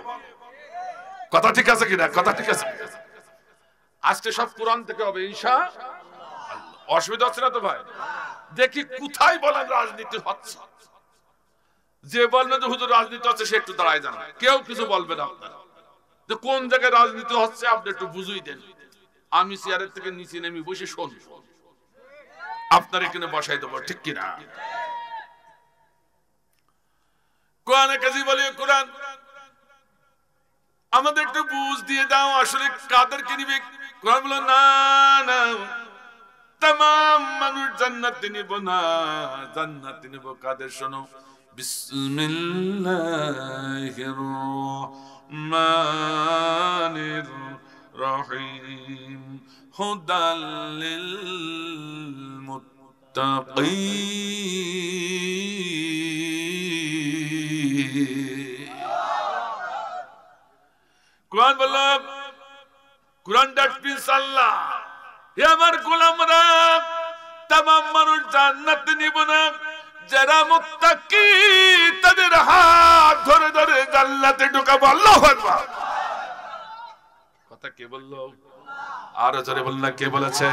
[SPEAKER 1] কথা ঠিক আছে কিনা? কথা ঠিক আছে? আজকে সব কোরআন থেকে হবে ইনশাআল্লাহ। অসুবিধা হচ্ছে না তো ভাই? দেখি কোথায় বলেন রাজনীতি হচ্ছে। যে বলবে যে হুজুর রাজনীতি হচ্ছে সে একটু দাঁড়ায় যান, কেউ কিছু বলবে না। আপনারা যে কোন জায়গায় রাজনীতি হচ্ছে আপনি একটু বুঝিয়ে দেন। আমি চেয়ারের থেকে নিচে নেমে বসে শোন, আপনার এখানে বসাই দেবো, ঠিক কিনা? কোরআনের কাছে বলি, কোরআন আমাদের একটু বুঝ দিয়ে দাও, আসলে কাদেরকে নিবে? কোরআন বলে না না, तमाम মানুষ জান্নাতে নিব না, জান্নাতে নিব কাদের? শোনো, বিসমিল্লাহির রহমানির রহিম, হুদাল লিল মুত্তাকিন। কোরআন বলল, কোরআন দ্যাট মিন্স আল্লাহ, হে আমার গোলামরা, तमाम মানুষ জান্নাতে নিব না, যারা মুত্তাকি তাদের হাত ধরে ধরে জান্নাতে ঢোকাবো। আল্লাহু আকবার। কথা কে বললো? আরো জোরে বল না, কে বলেছে?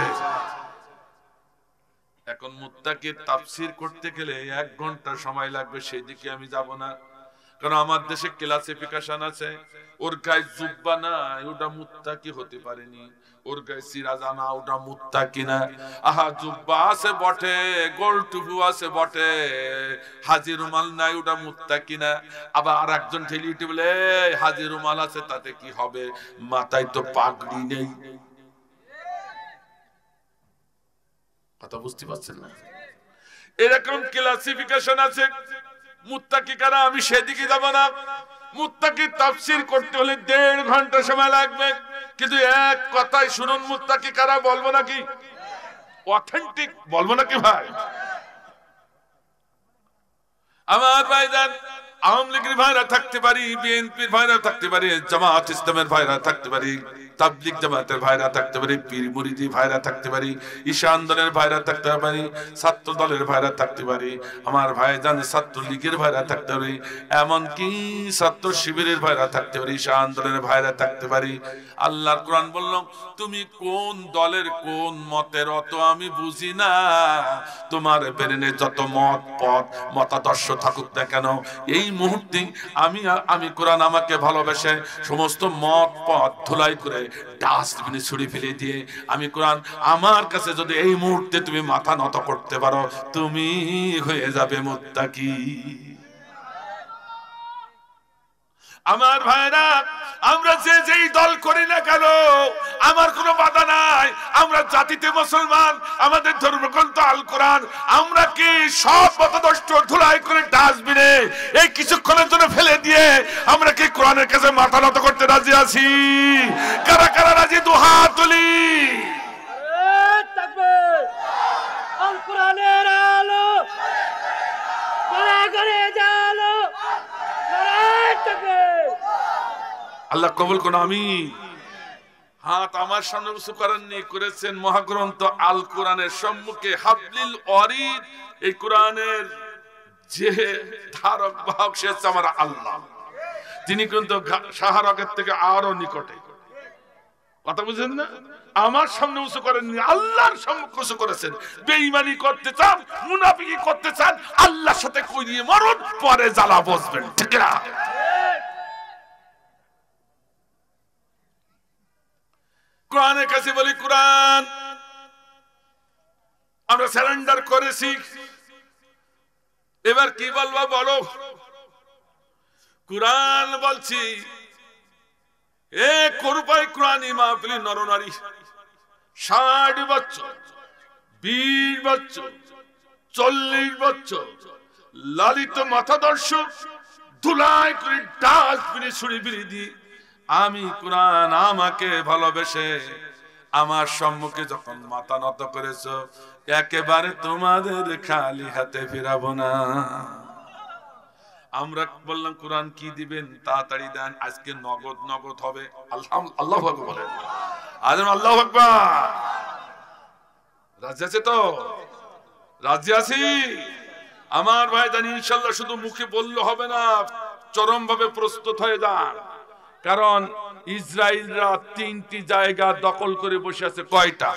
[SPEAKER 1] এখন মুত্তাকির তাফসীর করতে গেলে 1 ঘন্টা সময় লাগবে, সেই দিকে আমি যাব না। কারণ আমার দেশে ক্লাসিফিকেশন আছে, ওর গায়ে জুব্বা নাই ওটা মুত্তাকি হতে পারেনি, ওর গায়ে সিরাজানা ওটা মুত্তাকি না। আহা, জুব্বা আছে বটে, গোল টুপু আছে বটে, হাজি রুমাল নাই ওটা মুত্তাকি না। আবার আর একজন ঠেলিয়ে বলে হাজি রুমাল আছে তাতে কি হবে, মাথায় তো পাগড়ি নেই। কথা বুঝতে পারছেন না? এরকম ক্লাসিফিকেশন আছে। মুত্তাকি কারা আমি সেদিকে যাব না। মুত্তাকি তাফসীর করতে হলে 1.5 ঘন্টা সময় লাগবে, কিন্তু এক কথাই শুনুন, মুত্তাকি কারা বলবো নাকি? অথেন্টিক বলবো নাকি ভাই? আমার ভাইজান, আওয়ামী লীগের ভাইরা থাকতে পারি, বিএনপির ভাইরা থাকতে পারি, জামাত ইসলামের ভাইরা থাকতে পারি, তাবলীগ জামাতের ভাইরা থাকতে পারি, পীর মুরিদি ভাইরা থাকতে পারি, ঈশান দলের ভাইরা থাকতে পারি, ছাত্র দলের ভাইরা থাকতে পারি, আমার ভাইজান ছাত্র লীগের ভাইরা থাকতে পারি, এমনকি ছাত্র শিবিরের ভাইরা থাকতে পারি, ঈশান দলের ভাইরা থাকতে পারি। আল্লাহর কোরআন বলল, তুমি কোন দলের কোন মতের অত আমি বুঝি না, তোমার ব্রেনে যত মত পথ মতাদর্শ থাকুক না কেন, এই মুহূর্তে আমি কোরআন আমাকে ভালোবেসে সমস্ত মত পথ ধুলাই করে ডাস্টবিনে ছুড়ে ফেলে দিয়ে আমি কোরআন আমার কাছে যদি এই মুহূর্তে তুমি মাথা নত করতে পারো, তুমি হয়ে যাবে মুত্তাকি। আমার ভাইরা, আমরা যেই দল করি না কেন আমার কোনো বাধা নাই। আমরা জাতিতে মুসলমান, আমাদের ধর্মগ্রন্থ আল কোরআন, আমরা কি সব মতাদর্শ ধুলাই করে ডাস্টবিনে এই কিছুক্ষণের জন্য ফেলে দিয়ে আমরা কি কোরআনের কাছে মাথা নত করতে রাজি আছি? কারা কারা রাজি? দুহাত তুলি।
[SPEAKER 2] আল কোরআনের আলো ঘরে ঘরে জালো।
[SPEAKER 1] আল্লাহ কবুল করুন, আমিন। হাত আমার সামনে উঁচু করেননি, করেছেন মহাগ্রন্থ আল কোরআনের সম্মুখে। হাবলিল ওয়ারিদ, এই কোরআনের যে ধারক বাহক সে হচ্ছে আমার আল্লাহ। তিনি কিন্তু শাহরগের থেকে আরো নিকটে। কথা বুঝেন না? আমার সামনে উঁচু করেননি, আল্লাহর সম্মুখে উঁচু করেছেন। বেঈমানি করতে চান, মুনাফিকি করতে চান, আল্লাহর সাথে কইয়ে মরুন, পরে জ্বালা বসবেন। ঠিক না? কোরআনের কাছে বলি, কোরআন আমরা সারেন্ডার করেছি, এবার কি বলবো বলো? কোরআন বলছি, এ করুপাই কোরআনী মাহফিলে নরনারী 60 বছর, 20 বছর, 40 বছর লালিত মতাদর্শ ধুলাই করে ডাস্টবিনে ছুড়ে ফেলে দিয়ে আমি কুরআন আমাকে ভালোবেসে আমার সম্মুখে যখন মাথা নত করেছো, একেবারে তোমাদের খালি হাতে ফিরাবো না। আমরা বললাম কুরআন কি দিবেন, তাড়াতাড়ি দেন, আজকে নগদ নগদ হবে। আল্লাহু আকবার বলেন, আজম আল্লাহু আকবার। রাজি আছে তো? রাজি আছি আমার ভাই জানি ইনশাআল্লাহ। শুধু মুখে বললে হবে না, চরম ভাবে প্রস্তুত হয়ে যান। কারণ ইসরায়েলরা 3টি জায়গা দখল করে বসে আছে। কয়টা?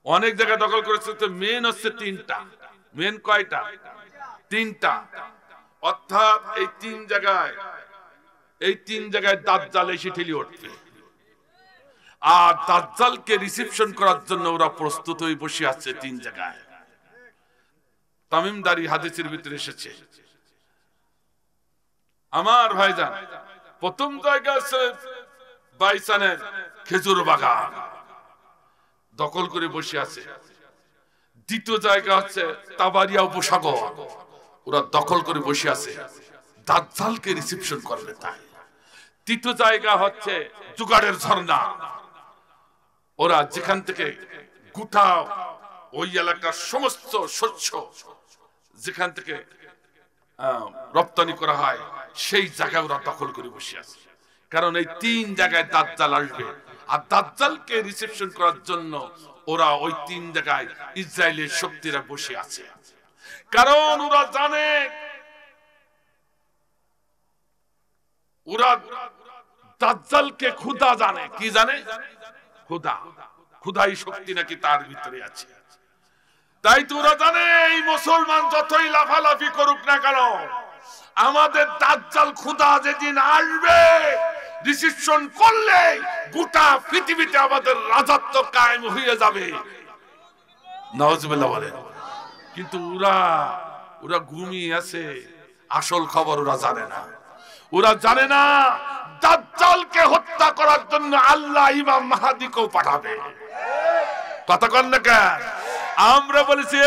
[SPEAKER 1] অনেক জায়গা দখল করেছে, তো মেন হচ্ছে 3টা। মেন কয়টা? 3টা। অর্থাৎ এই 3 জায়গায় দাজ্জাল এসে ঠেলি উঠবে। আর দাজ্জালকে রিসিপশন করার জন্য ওরা প্রস্তুত হয়ে বসে আছে 3 জায়গায়। তামিমদারি হাদিসের ভিতরে এসেছে। আমার ভাইজান, প্রথম জায়গা আছে বাইসানের খেজুর বাগান, দখল করে বসে আছে। দ্বিতীয় জায়গা হচ্ছে তাবারিয়া উপসাগর, ওরা দখল করে বসে আছে, দাজ্জালকে রিসিপশন করবে তাই। তৃতীয় জায়গা হচ্ছে জুগাড়ের ঝর্ণা, ওরা যেখান থেকে গোটা ওই এলাকার সমস্ত শস্য যেখান থেকে রপ্তানি করা হয়, সেই জায়গা ওরা দখল করে বসে আছে। কারণ এই 3 জায়গায় দাজ্জাল আসবে, আর দাজ্জালকে রিসিপশন করার জন্য ওরা ওই 3 জায়গায় ইসরায়েলের শক্তিরা বসে আছে। কারণ ওরা জানে, ওরা দাজ্জালকে খোদা জানে। কি জানে? খোদা। খোদাই শক্তি নাকি তার ভিতরে আছে। তাই তো ওরা জানে এই মুসলমান যতই লাফালাফি করুক না কেন, আমাদের দাজ্জাল খোদা যেদিন আসবে, রিসিপশন করলে গোটা পৃথিবীতে আমাদের রাজত্ব কায়েম হয়ে যাবে। নাউজুবিল্লাহ বলেন। কিন্তু ওরা ঘুমিয়ে আছে, আসল খবর ওরা জানে না। ওরা জানে না দাজ্জালকে হত্যা করার জন্য আল্লাহ ইমাম মাহদীকেও পাঠাবে। কথা কন না কেন? আমরা বলেছি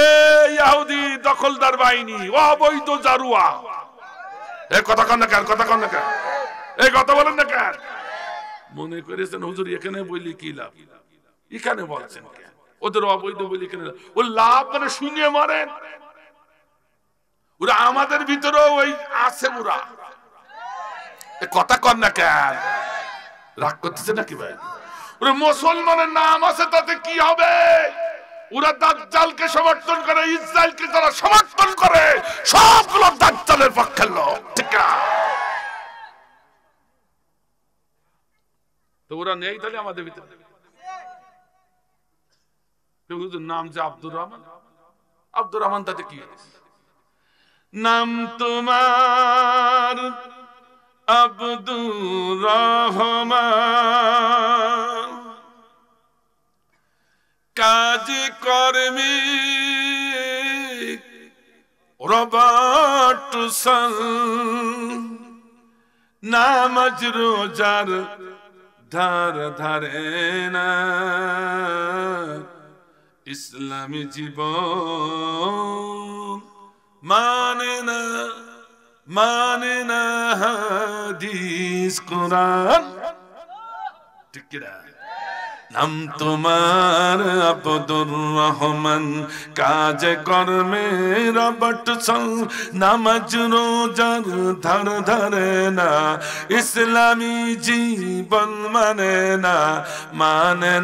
[SPEAKER 1] ইহুদি দখলদার বাহিনী, অবৈধ জারুয়া। এই কথা কন না কেন? কথা কন না কেন? এই কথা বলেন না কেন? মনে করেছেন হুজুর এখানে বলি কি লাভ? এখানে বলছেন কেন? ওদের অবৈধ বলি কেন? ও লাভ মানে শুনিয়ে মারেন। ওরা আমাদের ভিতরেও ওই আছে। ওরা কথা কন না কেন? রাগ করতেছে নাকি ভাই? ওরা মুসলমানের নাম আছে, তাতে কি হবে? ওরা দাজ্জালকে সমর্থন করে, ইসরায়েলকে যারা সমর্থন করে সবগুলো দাজ্জালের পক্ষের লোক। ঠিক না? তো ওরা নেই তাহলে আমাদের ভিতরে। নাম যে আব্দুর রহমান, আব্দুর রহমান, তাতে কি? নাম তোমার আব্দুর রহমান, কাজ কর্মী রবার্ট নামাজ রোজার ধার ধারে না, ইসলামী জীবন মানে না হাদিস কোরআন। ঠিক কিনা? নাম তোমার আব্দুর রহমান, কাজ কর্মে রবার্ট নামাজ রোজার ধার ধারে না, ইসলামী জীবন মানে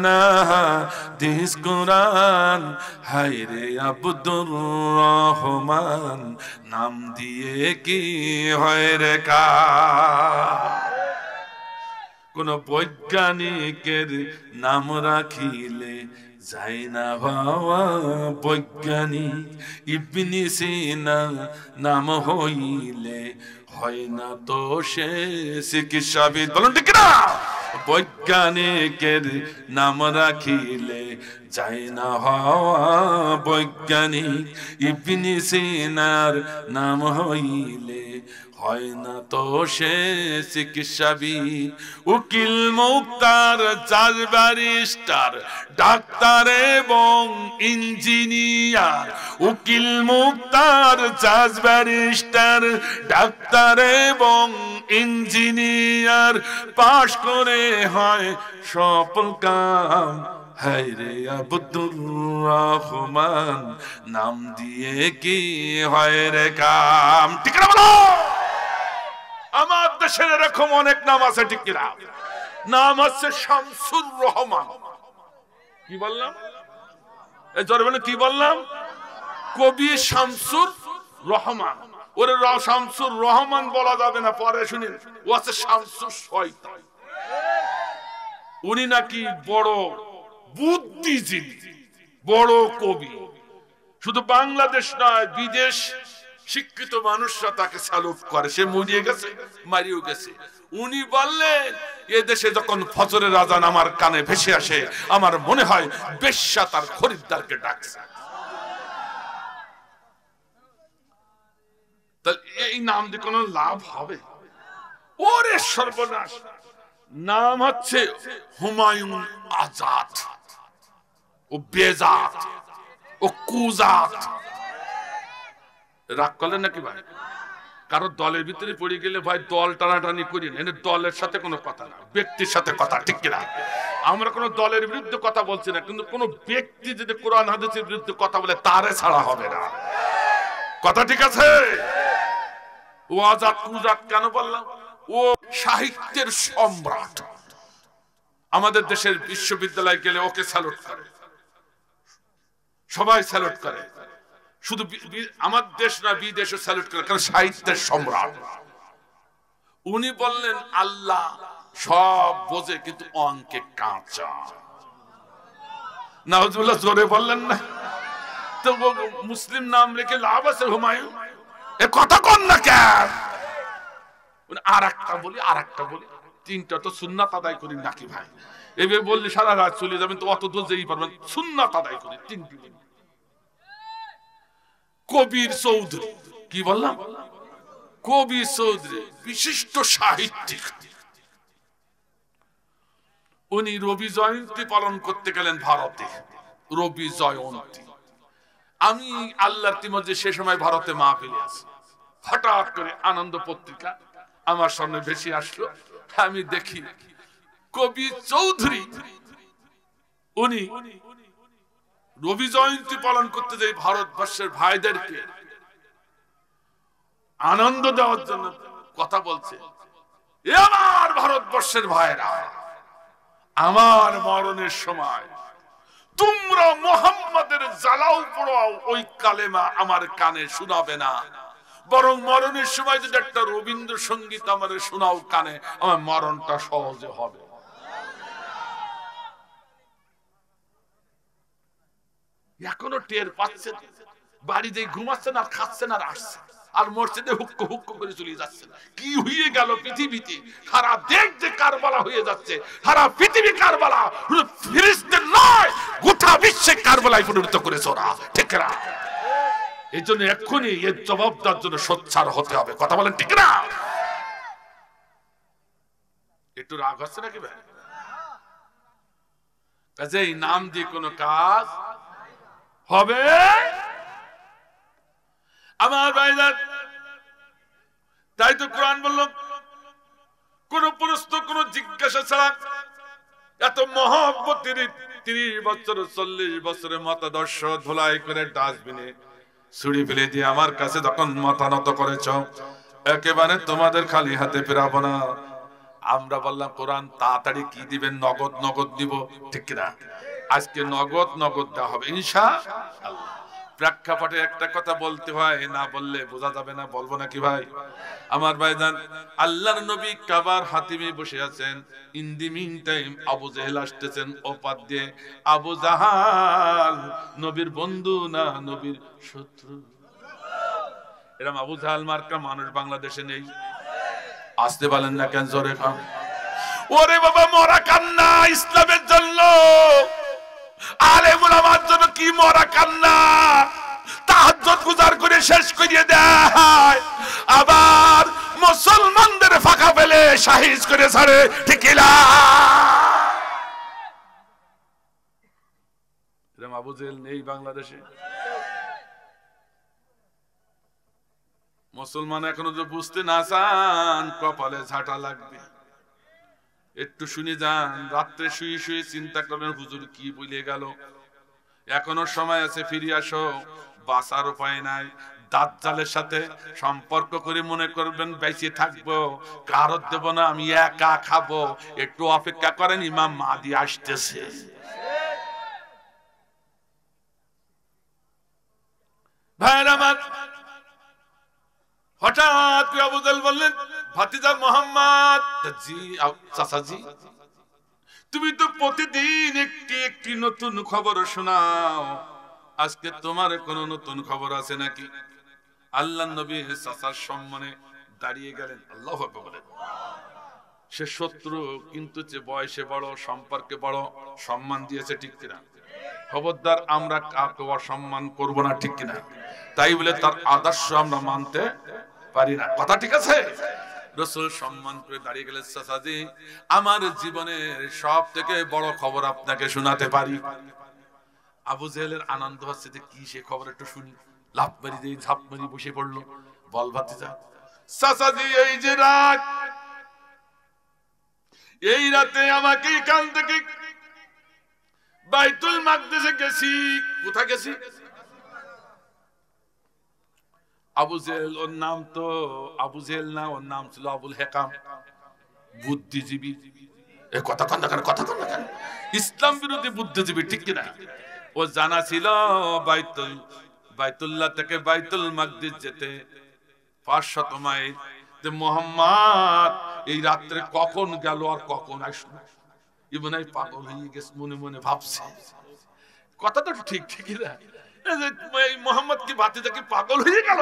[SPEAKER 1] না হাদিস কোরআন। হায়রে আব্দুর রহমান, নাম দিয়ে কি হয় রে কাজ? কোন বৈজ্ঞানিকের নাম রাখিলে যায় না ভাবা, বৈজ্ঞানিক ইবনে সিনা নাম হইলে হয় না তো সে চিকিৎসাবিদ। বলুন ঠিক না? বৈজ্ঞানিকের নাম রাখিলে যায় না হওয়া, বৈজ্ঞানিক ইবনে সিনার নাম হইলে হয় না তো সে চিকিৎসাবিদ, উকিল মুক্তার, জাজ ব্যারিস্টার, ডাক্তার এবং ইঞ্জিনিয়ার। উকিল মুক্তার, জাজ ব্যারিস্টার, ডাক্তার এবং ইঞ্জিনিয়ার, পাশ করে হয় সফল কাম। হায়রে আব্দুর রহমান, নাম দিয়ে কি হয় রে কাম। ঠিক না বলো? আমার দেশের এরকম অনেক নাম আছে, ঠিক কিনা? নাম হচ্ছে শামসুর রহমান। কি বললাম? এই জোরে বলে কি বললাম? কবি শামসুর রহমান। ওরে শামসুর রহমান বলা যাবে না, পরে শুনেন ও আছে শামসুর শয়তান। উনি নাকি বড় বুদ্ধিজীবী, বড় কবি। শুধু বাংলাদেশ নয়, বিদেশ শিক্ষিত মানুষরা তাকে স্যালুট করে। সে মরিয়ে গেছে, মারিও গেছে। উনি বললেন, এ দেশে যখন ফজরের আজান আমার কানে ভেসে আসে, আমার মনে হয় বেশ্যা তার খরিদ্দারকে ডাকছে। তাহলে এই নাম দিয়ে কোনো লাভ হবে? ওরে সর্বনাশ! নাম হচ্ছে হুমায়ুন আজাদ, ও বেজাত, ও কুজাত। রাগ করলেন নাকি ভাই? কারো দলের ভিতরে পড়ে গেলে ভাই দল টানাটানি করি না, দলের সাথে কোনো কথা না, ব্যক্তির সাথে কথা। ঠিক কিনা? আমরা কোনো দলের বিরুদ্ধে কথা বলছি না, কিন্তু কোনো ব্যক্তি যদি কোরআন হাদিসের বিরুদ্ধে কথা বলে তারে ছাড়া হবে না। কথা ঠিক আছে? ও আজাদ কুজাত কেন বললাম? ও সাহিত্যের সম্রাট। আমাদের দেশের বিশ্ববিদ্যালয় গেলে ওকে স্যালুট করে, সবাই স্যালুট করে। শুধু আমার দেশ না, বিদেশে স্যালুট করে, কারণ সাহিত্যের সম্রাট। উনি বললেন, আল্লাহ সব বোঝে কিন্তু অঙ্কে কাঁচা। নাউজুবিল্লাহ, জোরে বললেন না? তো মুসলিম নাম রেখে লাভ আছে হুমায়ুন? এ কথা কন না কেন? আর একটা বলি, তিনটা তো সুন্নাত আদায় করি নাকি ভাই? এভাবে বললে সারা রাত চলে যাবেন, তো অত দূর যেই পারবেন। সুন্নাত আদায় করি তিনটি। কবির চৌধুরী, কি বললাম? কবি চৌধুরী বিশিষ্ট সাহিত্যিক। উনি রবি জয়ন্তী পালন করতে গেলেন ভারতে। রবি জয়ন্তী, আমি আল্লাহর তিমধ্যে সে সময় ভারতে মাহফিলে আছি। হঠাৎ করে আনন্দ পত্রিকা আমার সামনে ভেসে আসলো। আমি দেখি কবি চৌধুরী উনি রবি জয়ন্তী পালন করতে যাই ভারতবর্ষের ভাইদেরকে আনন্দ দেওয়ার জন্য কথা বলছে। আমার ভারতবর্ষের ভাইরা, আমার মরণের সময় তোমরা মুহাম্মাদের জ্বালাও পোড়াও, ওই কালেমা আমার কানে শোনাবে না, বরং মরণের সময় যদি একটা রবীন্দ্রসঙ্গীত আমার শোনাও কানে, আমার মরণটা সহজে হবে। এখনো টের পাচ্ছেন? বাড়িতে ঘুমাচ্ছেন আর খাচ্ছেন আর আসছেন, আর মসজিদে হুক্কো হুক্কো করে চলে যাচ্ছেন। কি হয়ে গেল পৃথিবীতে? সারা দেশ যে কারবালা হয়ে যাচ্ছে, সারা পৃথিবী কারবালা, ফিলিস্তিন নয়, গোটা বিশ্বে কারবালায় পরিণত করেছে ওরা। ঠিক না? এই জন্য এক্ষুনি এর জবাবদার জন্য সোচ্চার হতে হবে। কথা বলেন ঠিক না? একটু রাগ হচ্ছে নাকি ভাই? কাজেই নাম দিয়ে কোনো কাজ হবে? আমার ভাইজান, তাই তো কোরআন বলল, কোন প্রশ্ন কোন জিজ্ঞাসা ছাড়া এত মহব্বতের 30 বছর 40 বছরের মতাদর্শ ধুলাই করে ডাস্টবিনে ছুড়ি ফেলে দিয়ে আমার কাছে যখন মাথা নত করেছ, একেবারে তোমাদের খালি হাতে ফেরাবো না। আমরা বললাম, কোরআন তাড়াতাড়ি কি দিবেন? নগদ নগদ দিব। ঠিক কিনা? আজকে নগদ নগদ দেওয়া হবে ইনশাআল্লাহ। প্রেক্ষাপটে একটা কথা বলতে হয়, না বললে বোঝা যাবে না। বলবো নাকি ভাই? আমার ভাইজান, আল্লাহর নবী কাবার হাতিমে বসে আছেন। In the meantime Abu Jahl আসতেছেন ওপার দিয়ে। আবু জাহাল নবীর বন্ধু না নবীর শত্রু? এরকম আবু জাহাল মার্কা মানুষ বাংলাদেশে নেই। আসতে বলেন না কেন? জোরে খান। ওরে বাবা, মরা কান্না ইসলামের জন্য, আলেম ওলামার জন্য কি মরা কান্না! তাহাজ্জুদ গুজার করে শেষ করিয়ে দেয়, আবার মুসলমানদের ফাঁকা পেলে শাহিদ করে ছাড়ে, ঠিক না? আবু জেহেল নেই বাংলাদেশে। মুসলমান এখনো যে বুঝতে না চান, কপালে ঝাঁটা লাগবে। একটু শুনে যান, রাত্রে শুয়ে শুয়ে চিন্তা করেন হুজুর কি বলে গেল। এখনো সময় আছে, ফিরে আসো, বাঁচার উপায় নাই। দাজ্জালের সাথে সম্পর্ক করে মনে করবেন বেঁচে থাকবো, কারো দেব না, আমি একা খাবো। একটু অপেক্ষা করেন, ইমাম মাহদী আসতেছে। ভাইরা আমার, হঠাৎ করে আবু জেহেল বললেন, ভাতিজা মোহাম্মদ, জি চাচাজি, তুমি তো প্রতিদিন একটি একটি নতুন খবর শোনাও, আজকে তোমার কোনো নতুন খবর আছে নাকি? আল্লাহর নবী চাচার সম্মানে দাঁড়িয়ে গেলেন। আল্লাহু আকবার বলেন। সে শত্রু, কিন্তু যে বয়সে বড়, সম্পর্কে বড়, সম্মান দিয়েছে, ঠিক কিনা? খবরদার আমরা কাউকে অসম্মান করব না, ঠিক কিনা? তাই বলে তার আদর্শ আমরা মানতে পারি না, কথা ঠিক আছে? রাসূল সম্মান করে দাঁড়িয়ে গেলেন, চাচাজি আমার জীবনের সব থেকে বড় খবর আপনাকে শোনাতে পারি। আবু জেহেলের আনন্দ হচ্ছে যে কি সে খবর, একটু শুনি। লাফ মারি দিয়ে ঝাঁপ মারি বসে পড়লো। বল ভাতিজা। চাচাজি এই যে রাত, এই রাতে আমাকে এখান থেকে বাইতুল মাকদিসে গেছি। কোথায় গেছি? আবু জেহেল, ওর নাম তো আবু জেহেল না, ওর নাম ছিল আবুল হেকাম, বুদ্ধিজীবী। এই কথা কন না কেন, কথা কন না কেন? ইসলাম বিরোধী বুদ্ধিজীবী, ঠিক কিনা? ও জানা ছিল বাইতুল্লাহ থেকে বাইতুল মাকদিস যেতে 500 মাইল। যে মোহাম্মদ এই রাত্রে কখন গেল আর কখন আসলো, ইবনে পাগল হয়ে গেছে, মনে মনে ভাবছে। কথাটা ঠিক, ঠিকই না? এই মোহাম্মদ কি ভাতিজা কি পাগল হয়ে গেল?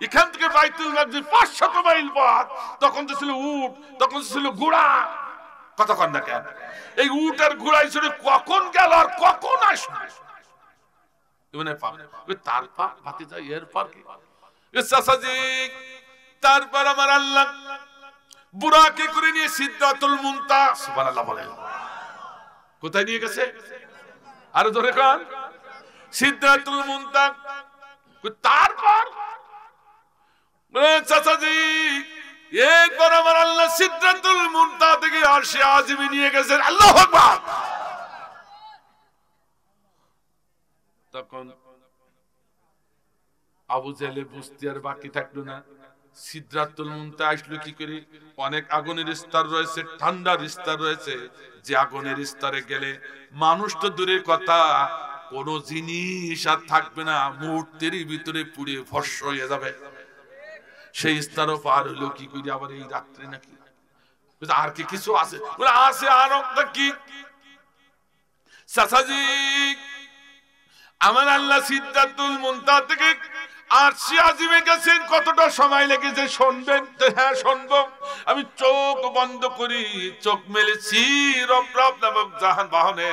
[SPEAKER 1] এখান থেকে বাইতুল মাকদিস 500 মাইল পথ। তখন তো ছিল উট, তখন ছিল ঘোড়া। কথা কন না কেন? এই উট আর ঘোড়ায় চড়ে কখন গেল আর কখন আসলো? ইবনে পাগল। তার পর ভাতিজা এর পর কি? চাচাজি তারপর আমার আল্লাহ বুরাকে করে নিয়ে সিদরাতুল মুনতাহা, সুবহানাল্লাহ বলেন, কোথায় নিয়ে গেছে? আরো জোরে কান। সিদরাতুল মুনতাহা। তারপর চাচাজি একবার আমার আল্লাহ সিদরাতুল মুনতাহা থেকে আরশে আজিমে নিয়ে গেছেন। আল্লাহু আকবার। তখন আবু জেহেলের বুঝতে আর বাকি থাকলো না, সিদরাতুল মুনতাহা আসলো কি করে? অনেক আগুনের স্তর রয়েছে, ঠান্ডার স্তর রয়েছে, যে আগুনের স্তরে গেলে মানুষ তো দূরের কথা, কোন জিনিস আর থাকবে না, মুহূর্তের ভিতরে পুড়ে ভস্ম হয়ে যাবে। সেই স্তরও পার হলো কি করে আবার এই রাত্রে নাকি? আর কি কিছু আছে? আছে আর কি? চাচাজি আমার আল্লাহ সিদরাতুল মুনতাহা থেকে আরশে আজিমে গেছেন। কতটা সময় লেগেছে শুনবেন? হ্যাঁ শুনবো। আমি চোখ বন্ধ করি, চোখ মেলেছি, রব রব নামক জাহান বাহনে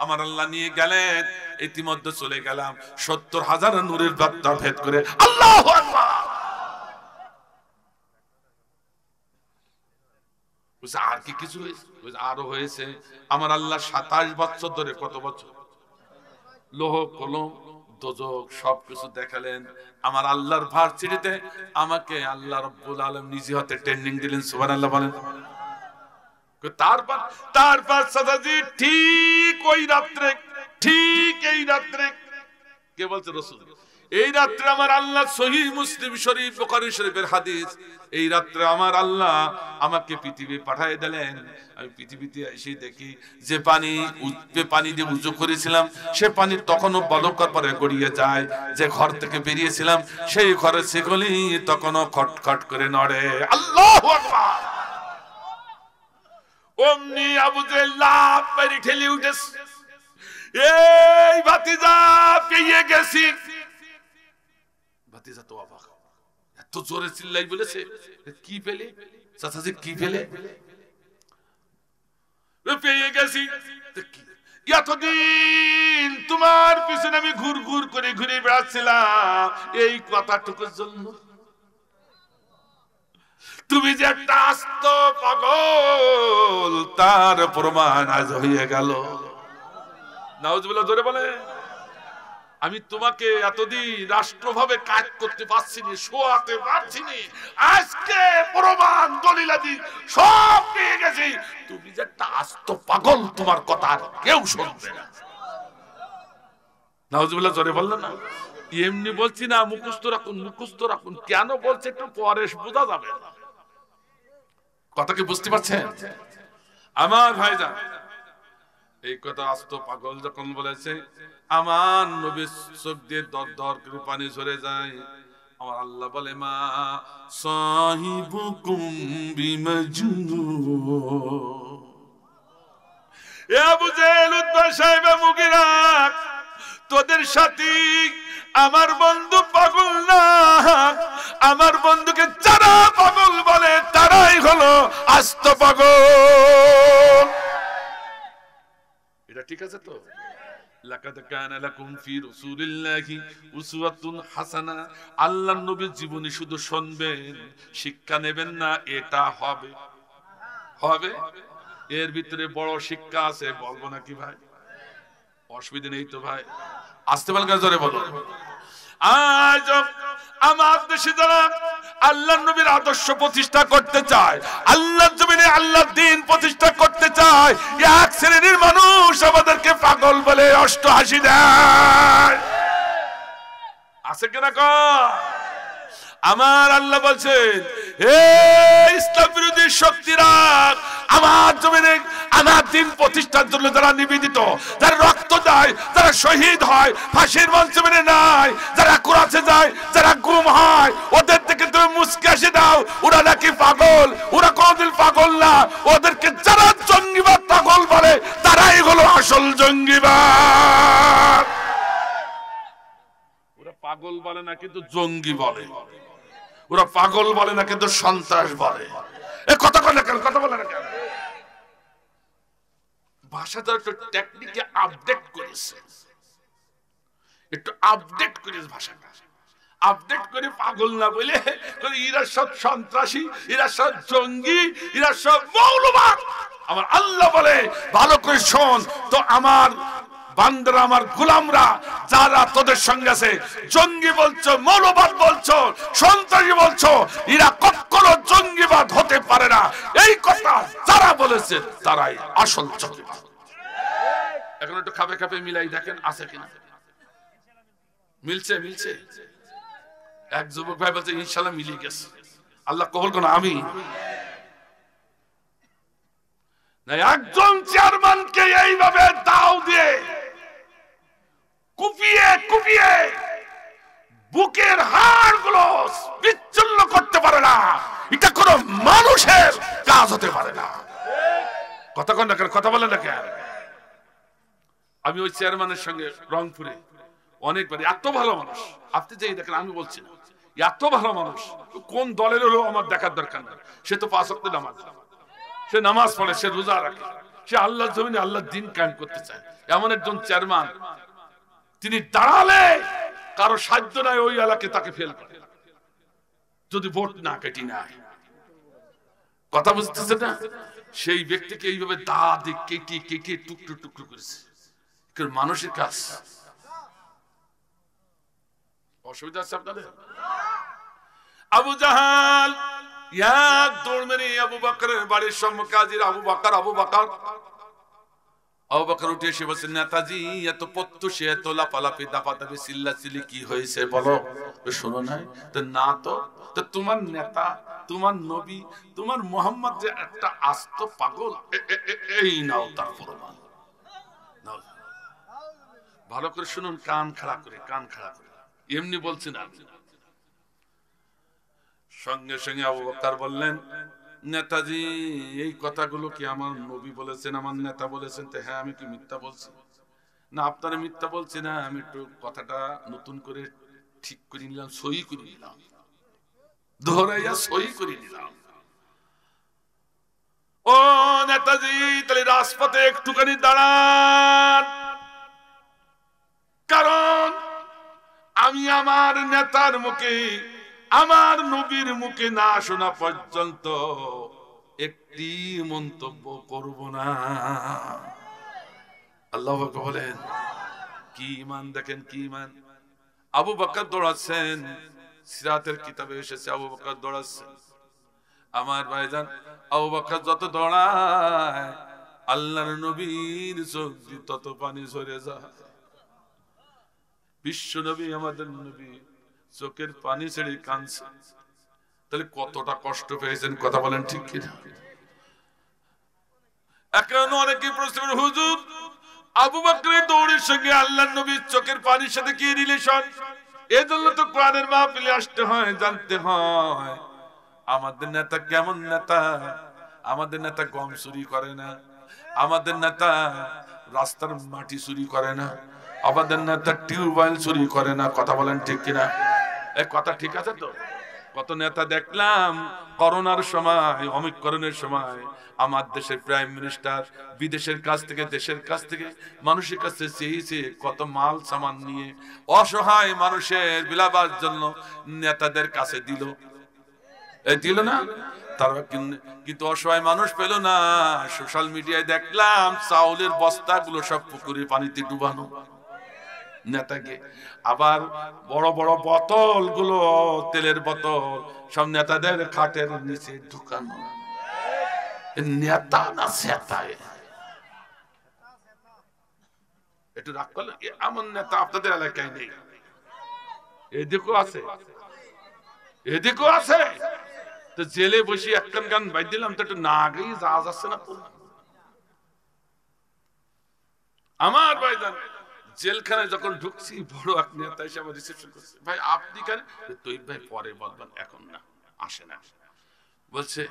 [SPEAKER 1] আমার আল্লাহ নিয়ে গেলেন। ইতিমধ্যে চলে গেলাম 70,000 নূরের বার্তা ভেদ করে। আল্লাহু আকবার। আর কি কিছু হয়েছে? আরো হয়েছে। আমার আল্লাহ 27 বছর ধরে, কত বছর, লোহ কলম দোজখ সবকিছু দেখালেন। আমার আল্লাহর ভার্সিটিতে আমাকে আল্লাহ রাব্বুল আলামিন নিজে হাতে ট্রেনিং দিলেন। সুবহানাল্লাহ বলেন। তারপর সাদাজি ঠিক ওই রাত্রে, ঠিক এই রাত্রে, কে বলছে? রাসূল। এই রাত্রে আমার আল্লাহ, সহিহ মুসলিম শরীফ, বুখারী শরীফের হাদিস, এই রাত্রে আমার আল্লাহ আমাকে পৃথিবী পাঠিয়ে দিলেন। আমি পৃথিবীতে এসে দেখি যে পানি দিয়ে উযু করেছিলাম, সে পানি তখনও বলকার পরে গড়িয়ে যায়। যে ঘর থেকে বেরিয়েছিলাম সেই ঘরের শিকলি তখনও খটখট করে নড়ে। আল্লাহু আকবার। অমনি আবু জেহেল লাফ মেরে ঠেলে উঠেছে। এই ভাতিজা পেয়ে গেছি। ভাতিজা তো অবাক, এত জোরে চিল্লাই বলেছে। কি পেলে চাচাজি? কি পেলে? পেয়ে গেছি। এতদিন তোমার পিছনে আমি ঘুর ঘুর করে ঘুরে বেড়াচ্ছিলাম এই কথাটুকুর জন্য। তুমি যে একটা আস্ত পাগল তার প্রমাণ আজ হয়ে গেল। নাউজুবিল্লাহ জোরে বলে। আমি তোমাকে এতদিন রাষ্ট্রভাবে কাজ করতে পারছিনি, শোয়াতে পারছিনি, আজকে প্রমাণ দলিলাদি সব পেয়ে গেছি। তুমি যে একটা আস্ত পাগল, তোমার কথা আর কেউ শুনবে না। নাউজুবিল্লাহ জোরে বললেন না? এমনি বলছি না, মুখস্থ রাখুন, মুখস্থ রাখুন। কেন বলছে একটু পরে বোঝা যাবে। কথা কি বুঝতে পারছেন আমার ভাইজান? এই কথা আস্ত পাগল যখন বলেছে, আমার নবীর চোখ দিয়ে দর দর করে পানি ঝরে যায়। আমার আল্লাহ বলে, মা সাহিবুকুম বিমাজনুন। এ আবু জেহেল, উতবা, সাইবা, মুগীরা, তোদের সাথী আমার বন্ধু পাগল না। আমার বন্ধুকে যারা পাগল বলে তারাই হলো আস্ত পাগল। এটা ঠিক আছে তো? লাকাদ কানা লাকুম ফি রাসূলিল্লাহি উসওয়াতুন হাসানা। আল্লাহর নবীর জীবনী শুধু শুনবেন, শিক্ষা নেবেন না, এটা হবে হবে। এর ভিতরে বড় শিক্ষা আছে, বলবো নাকি ভাই? অসুবিধা নেই তো ভাই? আসতে বল, জোরে বলো। আজ আমার দেশে যারা আল্লাহর নবীর আদর্শ প্রতিষ্ঠা করতে চায়, আল্লাহর জমিনে আল্লাহর দ্বীন প্রতিষ্ঠা করতে চায়, এক শ্রেণীর মানুষ আমাদেরকে পাগল বলে অষ্টহাসি দেয়। আছে কিনা কয়? আমার আল্লাহ বলছেন, হে ইসলাম বিরোধী শক্তিরা, আমার জমিনে আমার দ্বীন প্রতিষ্ঠার জন্য যারা নিবেদিত, যারা রক্ত দেয়, যারা শহীদ হয়, ফাঁসির মঞ্চে মেনে নাই, যারা কুরাসে যায়, যারা গুম হয়, ওদের থেকে তুমি মুচকে এসে দাও। ওরা নাকি পাগল? ওরা কোনদিন পাগল না। ওদেরকে যারা জঙ্গিবাদ পাগল বলে তারাই হলো আসল জঙ্গিবাদ। ওরা পাগল বলে না, কিন্তু জঙ্গি বলে। ওরা পাগল বলে না, কিন্তু সন্ত্রাস বলে। এ কথা বলে কেন? কথা বলে না কেন? ভাষাটা একটু টেকনিকে আপডেট করেছে, একটু আপডেট করেছে ভাষাটা। আপডেট করে পাগল না বলে এরা সব সন্ত্রাসী, এরা সব জঙ্গি, এরা সব মৌলবাদ। আমার আল্লাহ বলে, ভালো করে শোন তো, আমার বান্দারা, আমার গোলামরা যারা তোদের সঙ্গে আছে, জঙ্গি বলছো, মৌলবাদ বলছো, সন্ত্রাসী বলছো, এরা কখনো জঙ্গিবাদ হতে পারে না। এই কথা যারা বলেছে তারাই আসল জঙ্গিবাদ। এখন একটু খাপে খাপে মিলাই দেখেন আছে কিনা। মিলছে? মিলছে? এক যুবক ভাই বলছে, ইনশাল্লাহ মিলিয়ে গেছে। আল্লাহ কবুল করুন, আমি একজন চেয়ারম্যানকে এইভাবে দাও দিয়ে কুপিয়ে কুপিয়ে বুকের হাড়গুলো বিচ্ছিন্ন করতে পারে না, এটা কোনো মানুষের কাজ হতে পারে না। কথা কোন দেখেন, কথা বলেন না কেন? আমি ওই চেয়ারম্যানের সঙ্গে রংপুরে অনেকবার, এত ভালো মানুষ, আপনি যেই দেখেন, আমি বলছি না, এত ভালো মানুষ, কোন দলের হলো আমার দেখার দরকার নেই। সে তো 5 ওয়াক্ত নামাজ, সে নামাজ পড়ে, সে রোজা রাখে, সে আল্লাহর জমিনে আল্লাহর দ্বীন কায়েম করতে চায়। এমন একজন চেয়ারম্যান, তিনি দাঁড়ালে কারো সাধ্য নাই ওই এলাকায় তাকে ফেল করে, যদি ভোট না কেটে নেয়। কথা বুঝতেছে না? সেই ব্যক্তিকে এইভাবে দা দিয়ে কেটে কেটে টুকরো টুকরো করেছে। মানুষের কাজ। অসুবিধা আছে আপনাদের? আবু জাহাল এক দৌড় মেরে আবু বকরের বাড়ির সম্মুখে হাজির। আবু বকর উঠে এসে বলছেন, নেতাজি এত প্রত্যুষে, এত লাফালাফি, দাপাদাপি, চিল্লাচিল্লি কি হয়েছে বলো? শোনো নাই তো? না তো। তোমার নেতা, তোমার নবী, তোমার মোহাম্মদ যে একটা আস্ত পাগল, এই নাও তার প্রমাণ। ভালো করে শুনুন, কান খাড়া করে, কান খাড়া করে। এমনি বলছেন আমি। সঙ্গে সঙ্গে আবু বকর বললেন, নেতাজি এই কথাগুলো কি আমার নবী বলেছেন, আমার নেতা বলেছেন? তো হ্যাঁ, আমি কি মিথ্যা বলছি? না, আপনারা মিথ্যা বলছি না, আমি একটু কথাটা নতুন করে ঠিক করে নিলাম, সহি করে নিলাম, ধরাইয়া সহি করে নিলাম। ও নেতাজি, তাহলে রাজপথে একটুখানি দাঁড়ান, কারণ আমি আমার নেতার মুখে আমার নবীর মুখে না শোনা পর্যন্ত একটি মন্তব্য করব না। আল্লাহু আকবার বলেন। কি ঈমান দেখেন, কি ঈমান। আবু বকর দৌড়াচ্ছেন, সিরাতের কিতাবে এসেছে আবু বকর দৌড়াচ্ছেন। আমার ভাইজান আবু বকর যত দৌড়ায় আল্লাহর নবীর চোখ দিয়ে তত পানি ঝরে যায়। বিশ্ব নবী আমাদের নবী চোখের পানি ছেড়ে কাঁদছে। তাহলে কতটা কষ্ট পেয়েছেন, কথা বলেন ঠিক কিনা? এখন অনেকে প্রশ্ন করে, হুজুর আবু বকরের দৌড়ের সঙ্গে আল্লাহর নবীর চোখের পানির সাথে কি রিলেশন? এজন্য তো কোরআনের মাহফিলে আসতে হয়, জানতে হয় আমাদের নেতা কেমন নেতা। আমাদের নেতা গম চুরি করে না, আমাদের নেতা রাস্তার মাটি চুরি করে না, আমাদের নেতা টিউবওয়েল চুরি করে না। কথা বলেন ঠিক কিনা? এই কথা ঠিক আছে তো? কত নেতা দেখলাম করোনার সময়, অমিক্রণের সময় আমার দেশের প্রাইম মিনিস্টার বিদেশের কাছ থেকে দেশের কাছ থেকে মানুষের কাছে চেয়েছে কত মাল সামান নিয়ে অসহায় মানুষের বিলাবার জন্য নেতাদের কাছে দিল। দিল না? তারা কিন্তু অসহায় মানুষ পেল না। সোশ্যাল মিডিয়ায় দেখলাম চাউলের বস্তাগুলো সব পুকুরে পানিতে ডুবানো নেতাকে। আবার বড় বড় বোতল গুলো, তেলের বোতল সব নেতাদের খাটের নিচে ঢুকানো। নেতা না সেতায়? একটু রাগ করলে এমন নেতা আপনাদের এলাকায় নেই? এদিকেও আছে, এদিকেও আছে। তো জেলে বসে একখান গান বাই দিলাম তো একটু না গেই যাওয়া যাচ্ছে না। আমার ভাইজান জেলখানায় যখন ঢুকছি বড় এক নেতা এসে আমার রিসেপশন করছে, ভাই আপনি কেন? তুই ভাই পরে বলবেন, এখন না, আসে না। বলছে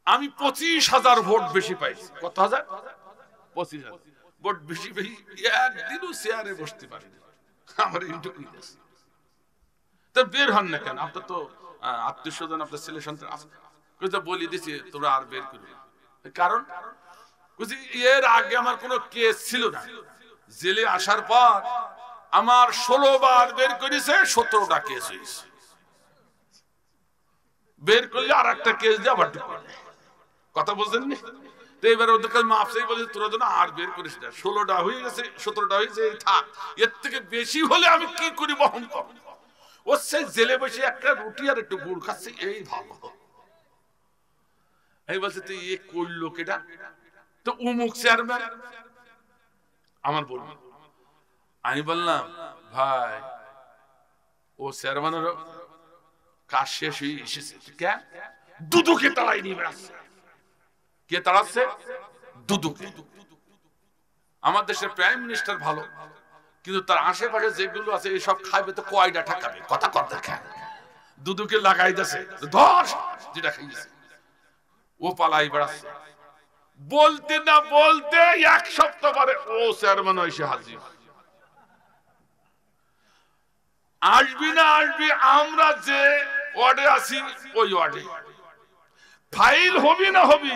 [SPEAKER 1] আমি 25,000 ভোট বেশি পাইছি। কত হাজার? 25,000 ভোট বেশি পেয়ে একদিনও চেয়ারে বসতে পারিনি। আমার ইন্টারভিউ দিয়েছে। তো বের হন না কেন? আপনার তো আত্মীয় স্বজন, আপনার ছেলে সন্তান আছে। বলি দিছি তোমরা আর বের করবে। কারণ এর আগে আমার কোনো কেস ছিল না। জেলে আসার পর আমার 16 বার বের করেছে, 17টা কেস হয়েছে। বের করলে আর একটা কেস দিয়ে আবার ঢুকবে। কথা বলছেন না? তো এবার ওদের কাছে মাফ চাই, বলে তোরা যেন আর বের করিস না। 16টা হয়ে গেছে, 17টা হয়েছে, থাক। এর থেকে বেশি হলে আমি কি করি বহন করব? ও সেই জেলে বসে একটা রুটি আর একটু গুড় খাচ্ছে, এই ভালো। এই বলছে তুই এ করলো কেটা? তো উমুক চেয়ারম্যান আমার বলল। আমি বললাম ভাই ও চেয়ারম্যানের কাজ শেষ হয়ে এসেছে, কেন দুদুকে তাড়াই নিয়ে বেড়াচ্ছে। কে তাড়াচ্ছে? দুদুকে। আমার দেশের প্রাইম মিনিস্টার ভালো, কিন্তু তার আশেপাশে যেগুলো আছে এইসব খাইবে তো কয়টা ঠাকাবে। কথা কর দেখেন, দুদুকে লাগাই দিয়েছে, ধর যেটা খাইছে। ও পালাই বেড়াচ্ছে। বলতে না বলতে এক সপ্তাহ পরে ও চেয়ারম্যান এসে হাজির। আসবি না আসবি, আমরা যে ওয়ার্ডে আছি ওই ওয়ার্ডে ফাইল হবি না হবি,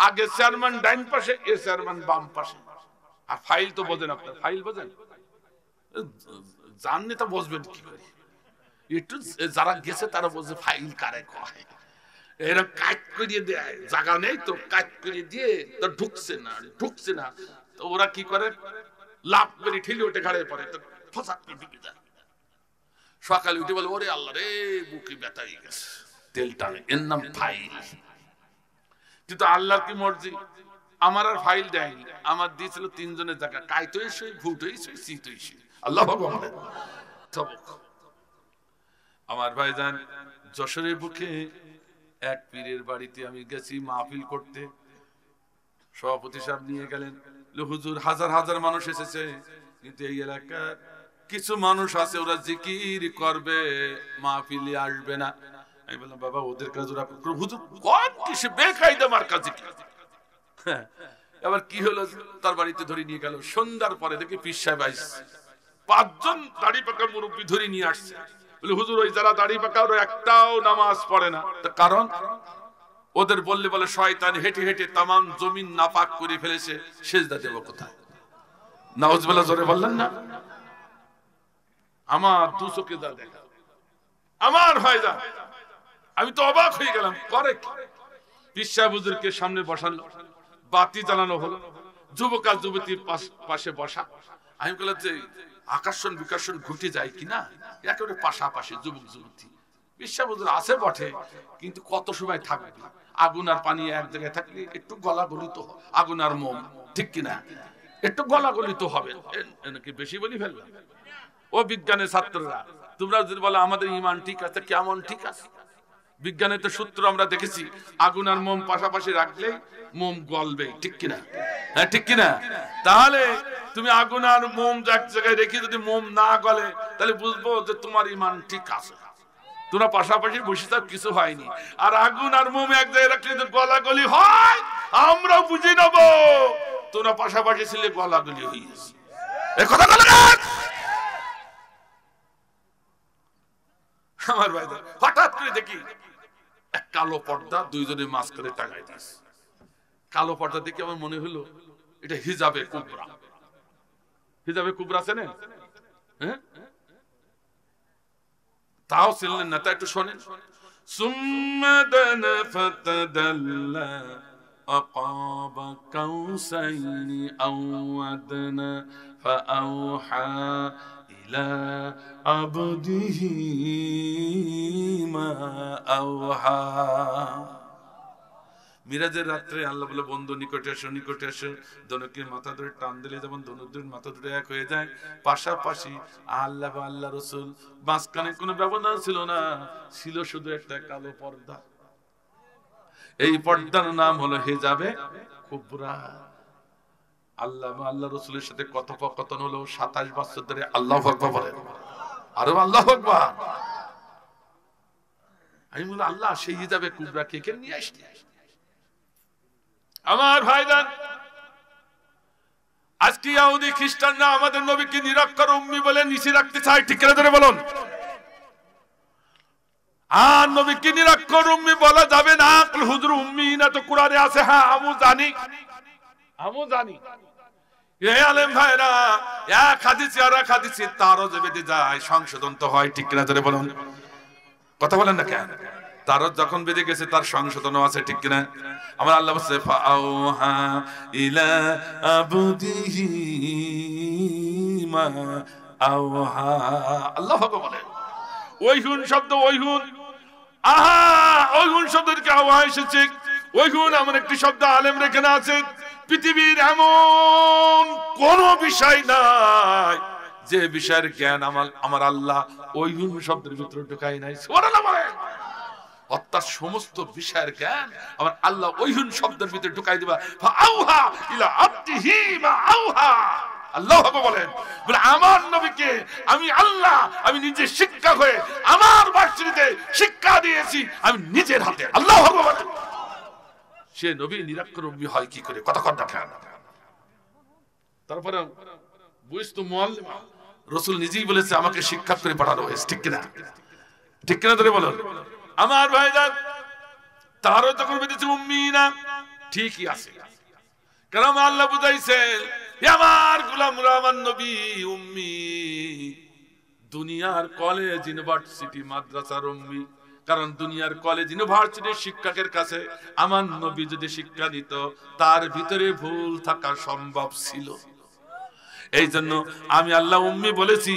[SPEAKER 1] আগে চেয়ারম্যান ডাইন পাশে, এ চেয়ারম্যান বাম পাশে। আর ফাইল তো বোঝেন আপনার, ফাইল বোঝেন? জাননি তা বসবেন কি করে? একটু যারা গেছে তারা বলছে ফাইল কারে কয়। এরকম কাট করিয়ে দেয়, জায়গা নেই তো কাট করিয়ে দিয়ে তো ঢুকছে না, ঢুকছে না। তো ওরা কি করে, লাভ করে ঠেলে ওঠে ঘাড়ে পড়ে, তো ফসাক করে ঢুকে যায়। সকালে উঠে বলে ওরে আল্লাহ রে, বুকে ব্যথা হয়ে গেছে, তেল টানে, এর নাম ফাইল। কিন্তু আল্লাহর কি মর্জি, আমার আর ফাইল দেয়নি। আমার দিয়েছিল 3 জনের জায়গা, কাইত হয়েছে, ভুট হয়েছে, শীত হয়েছে। আল্লাহ ভগবানের সবক। আমার ভাইজান যশোরের বুকে এক পীরের বাড়িতে আমি গেছি মাহফিল করতে। সভাপতি সাহেব নিয়ে গেলেন, হুজুর হাজার হাজার মানুষ এসেছে, কিন্তু এই এলাকার কিছু মানুষ আছে ওরা জিকির করবে, মাহফিলে আসবে না। আমি বললাম বাবা ওদের কাজ ওরা, হুজুর কোন কিসে বেকায়দা মার্কা জিকির। এবার কি হলো, তার বাড়িতে ধরে নিয়ে গেল। সন্ধ্যার পরে দেখি পীর সাহেব আসছে, 5 জন দাড়ি পাকা মুরব্বী ধরে নিয়ে আসছে। বলে হুজুর ওই যারা দাড়ি পাকা ওরা একটাও নামাজ পড়ে না। কারণ ওদের বললে বলে শয়তান হেঁটে হেঁটে তামাম জমিন নাপাক করে ফেলেছে, সেজদা দেব কোথায়? নাউজুবিল্লাহ জোরে বললেন না? আমার 2 চোখে যা দেখা। আমার ভাইরা, আমি তো অবাক হয়ে গেলাম। করে পীর সাহেব হুজুরকে সামনে বসানো, বাতি জ্বালানো হলো, যুবক আর যুবতীর পাশে বসা। আমি বললাম যে আকর্ষণ বিকর্ষণ ঘটে যায় কিনা, একেবারে পাশাপাশি যুবক যুবতী। পীর সাহেব হুজুর আছে বটে, কিন্তু কত সময় থাকবে? আগুন আর পানি এক জায়গায় থাকলে একটু গলাগলি তো, আগুন আর মোম, ঠিক কিনা? একটু গলাগলি তো হবে নাকি? বেশি বলি ফেললাম? ও বিজ্ঞানের ছাত্ররা, তোমরা যদি বলো আমাদের ইমান ঠিক আছে, কেমন ঠিক আছে? বিজ্ঞানের তো সূত্র আমরা দেখেছি, আগুন আর মোম পাশাপাশি রাখলে মোম গলবে, ঠিক কিনা? হ্যাঁ ঠিক কিনা? তাহলে তুমি আগুন আর মোম এক জায়গায় রেখে যদি মোম না গলে, তাহলে বুঝবো যে তোমার ইমান ঠিক আছে। তোমরা পাশাপাশি বসে থাক, কিছু হয়নি। আর আগুন আর মোম এক জায়গায় রাখলে যদি গলাগলি হয়, আমরা বুঝে নেব তোমরা পাশাপাশি ছিলে, গলাগলি হয়েছে। এই কথা বলে আমার ভাইদের, হঠাৎ করে দেখি এক কালো পর্দা দুইজনের মাঝখানে টাঙাই দিয়েছে। কালো পর্দা দেখে আমার মনে হলো এটা হিজাবে কুবরা। হিজাবে কুবরা চেনেন? হ্যাঁ, তাও ছিলেন না, তা একটু শোনেন। সুম্মা দানা ফাতাদাল্লা أقاب قوسين أو أدنى فأوحى إلى عبده ما أوحى। মিরাজের রাত্রে আল্লাহ বলে, বন্ধু নিকটে এসো, নিকটে এসো। দনকের মাথা ধরে টান দিলে যেমন দনুদের মাথা ধরে এক হয়ে যায়, পাশাপাশি আল্লাহ বা আল্লাহ রসুল, মাঝখানে কোনো ব্যবধান ছিল না, ছিল শুধু একটা কালো পর্দা। এই পর্দার নাম হলো হিজাবে কুবরা। আল্লাহ বা আল্লাহ রসুলের সাথে কথোপকথন হলো 27 বছর ধরে। আল্লাহু আকবার বলেন, আরো আল্লাহু আকবার। আমি বলি, আল্লাহ সেই হিজাবে কুবরা কে কে নিয়ে আসছে? আমার ভাইজান, আজকে ইহুদি খ্রিস্টানরা আমাদের নবীকে নিরক্ষর উম্মি বলে নিচে রাখতে চায়, ঠিক করে ধরে বলুন। আর নবীকে নিরক্ষর উম্মি বলা যাবে না। হুজুর উম্মি না তো কোরআনে আছে। হ্যাঁ আমু জানি। এই আলেম ভাইরা, এক হাদিসে আর এক হাদিসে তারও যে বেঁধে যায়, সংশোধন তো হয়, ঠিক কিনা ধরে বলুন। কথা বলেন না কেন? তারও যখন বেঁধে গেছে তার সংশোধনও আছে, ঠিক কিনা? আমার আল্লাহ বলছে ফাআউহা ইলা আবদিহি মা আওহা। আল্লাহ বলেন, ওইহুন শব্দ, ওইহুন, আহা, ওইহুন শব্দ থেকে আওহা এসেছে। ওইহুন এমন একটি শব্দ আলেম রেখে আছে, পৃথিবীর এমন কোন বিষয় নাই যে বিষয়ের জ্ঞান আমার আল্লাহ ওইহুন শব্দের ভিতরে ঢুকাই নাই। সুবহানাল্লাহ বলেন। অর্থাৎ সমস্ত বিষয়ের জ্ঞান আমার আল্লাহ ওইহুন শব্দের ভিতরে ঢুকাই দিবা। ফাআউহা ইলা আবদিহি মা আওহা। আল্লাহ বলেন, বলে আমার নবীকে আমি আল্লাহ, আমি নিজে শিক্ষা হয়ে আমার ভার্সিটিতে শিক্ষা দিয়েছি আমি নিজের হাতে। আল্লাহ বলেন, সে নবী নিরক্ষর উম্মি হয় কি করে? কতক্ষণ দেখেন। তারপরে বুঝতো মুআল্লিম, রাসূল নিজেই বলেছে আমাকে শিক্ষা করে পাঠানো হয়েছে, ঠিক কিনা? ঠিক কিনা ধরে বলুন। আমার ভাইজান, তারও যখন বেঁধেছে উম্মি না, ঠিকই আছে, কারণ আল্লাহ বুঝাইছেন আমার গোলামরা আমার নবী উম্মি। দুনিয়ার কলেজ ইউনিভার্সিটি মাদ্রাসার উম্মি, কারণ দুনিয়ার কলেজ ইউনিভার্সিটির শিক্ষকের কাছে আমার নবী যদি শিক্ষা দিত, তার ভিতরে ভুল থাকা সম্ভব ছিল। এই জন্য আমি আল্লাহ উম্মি বলেছি।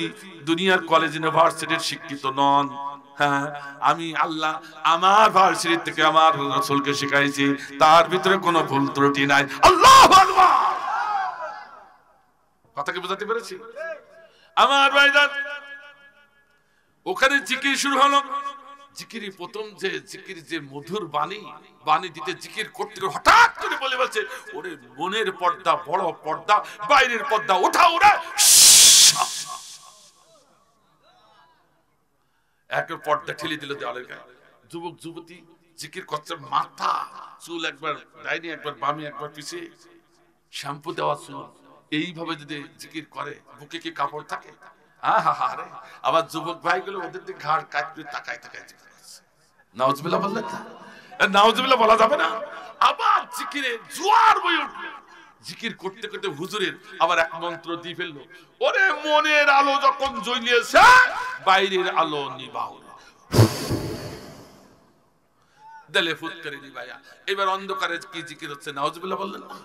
[SPEAKER 1] দুনিয়ার কলেজ ইউনিভার্সিটির শিক্ষিত নন। হ্যাঁ, আমি আল্লাহ আমার ভার্সিটি থেকে আমার রাসূলকে শিখাইছি, তার ভিতরে কোনো ভুল ত্রুটি নাই। আল্লাহু আকবার। কথা কি বুঝাতে পেরেছি? আমার ভাইজান, ওখানে জিকির শুরু হলো। জিকিরি প্রথম যে জিকির, যে মধুর বাণী দিতে জিকির করতে হঠাৎ করে বলে বলছে, ওরে মনের পর্দা বড় পর্দা, বাইরের পর্দা ওঠা। ওরা এক পর্দা ঠেলে দিল দেওয়ালের গায়ে। যুবক যুবতী জিকির করছে, মাথা চুল একবার ডাইনি, একবার বামে, একবার পিছে, শ্যাম্পু দেওয়া চুল। এইভাবে যদি জিকির করে, বুকে কি কাপড় থাকে? আরে আবার যুবক ভাইগুলো ওদের দিকে ঘাড় কাটতে তাকায় জিকির করছে। নাউজুবিল্লাহ বললেন না? নাউজুবিল্লাহ বলা যাবে না? আবার জিকিরে জোয়ার বই উঠল। জিকির করতে করতে হুজুরের আবার এক মন্ত্র দিয়ে ফেললো, ওরে মনের আলো যখন জ্বলিয়েছে বাইরের আলো নিবাও। দেলে ফুট করে নিবাইয়া। এবার অন্ধকারে কি জিকির হচ্ছে নাউজুবিল্লাহ বললেন না?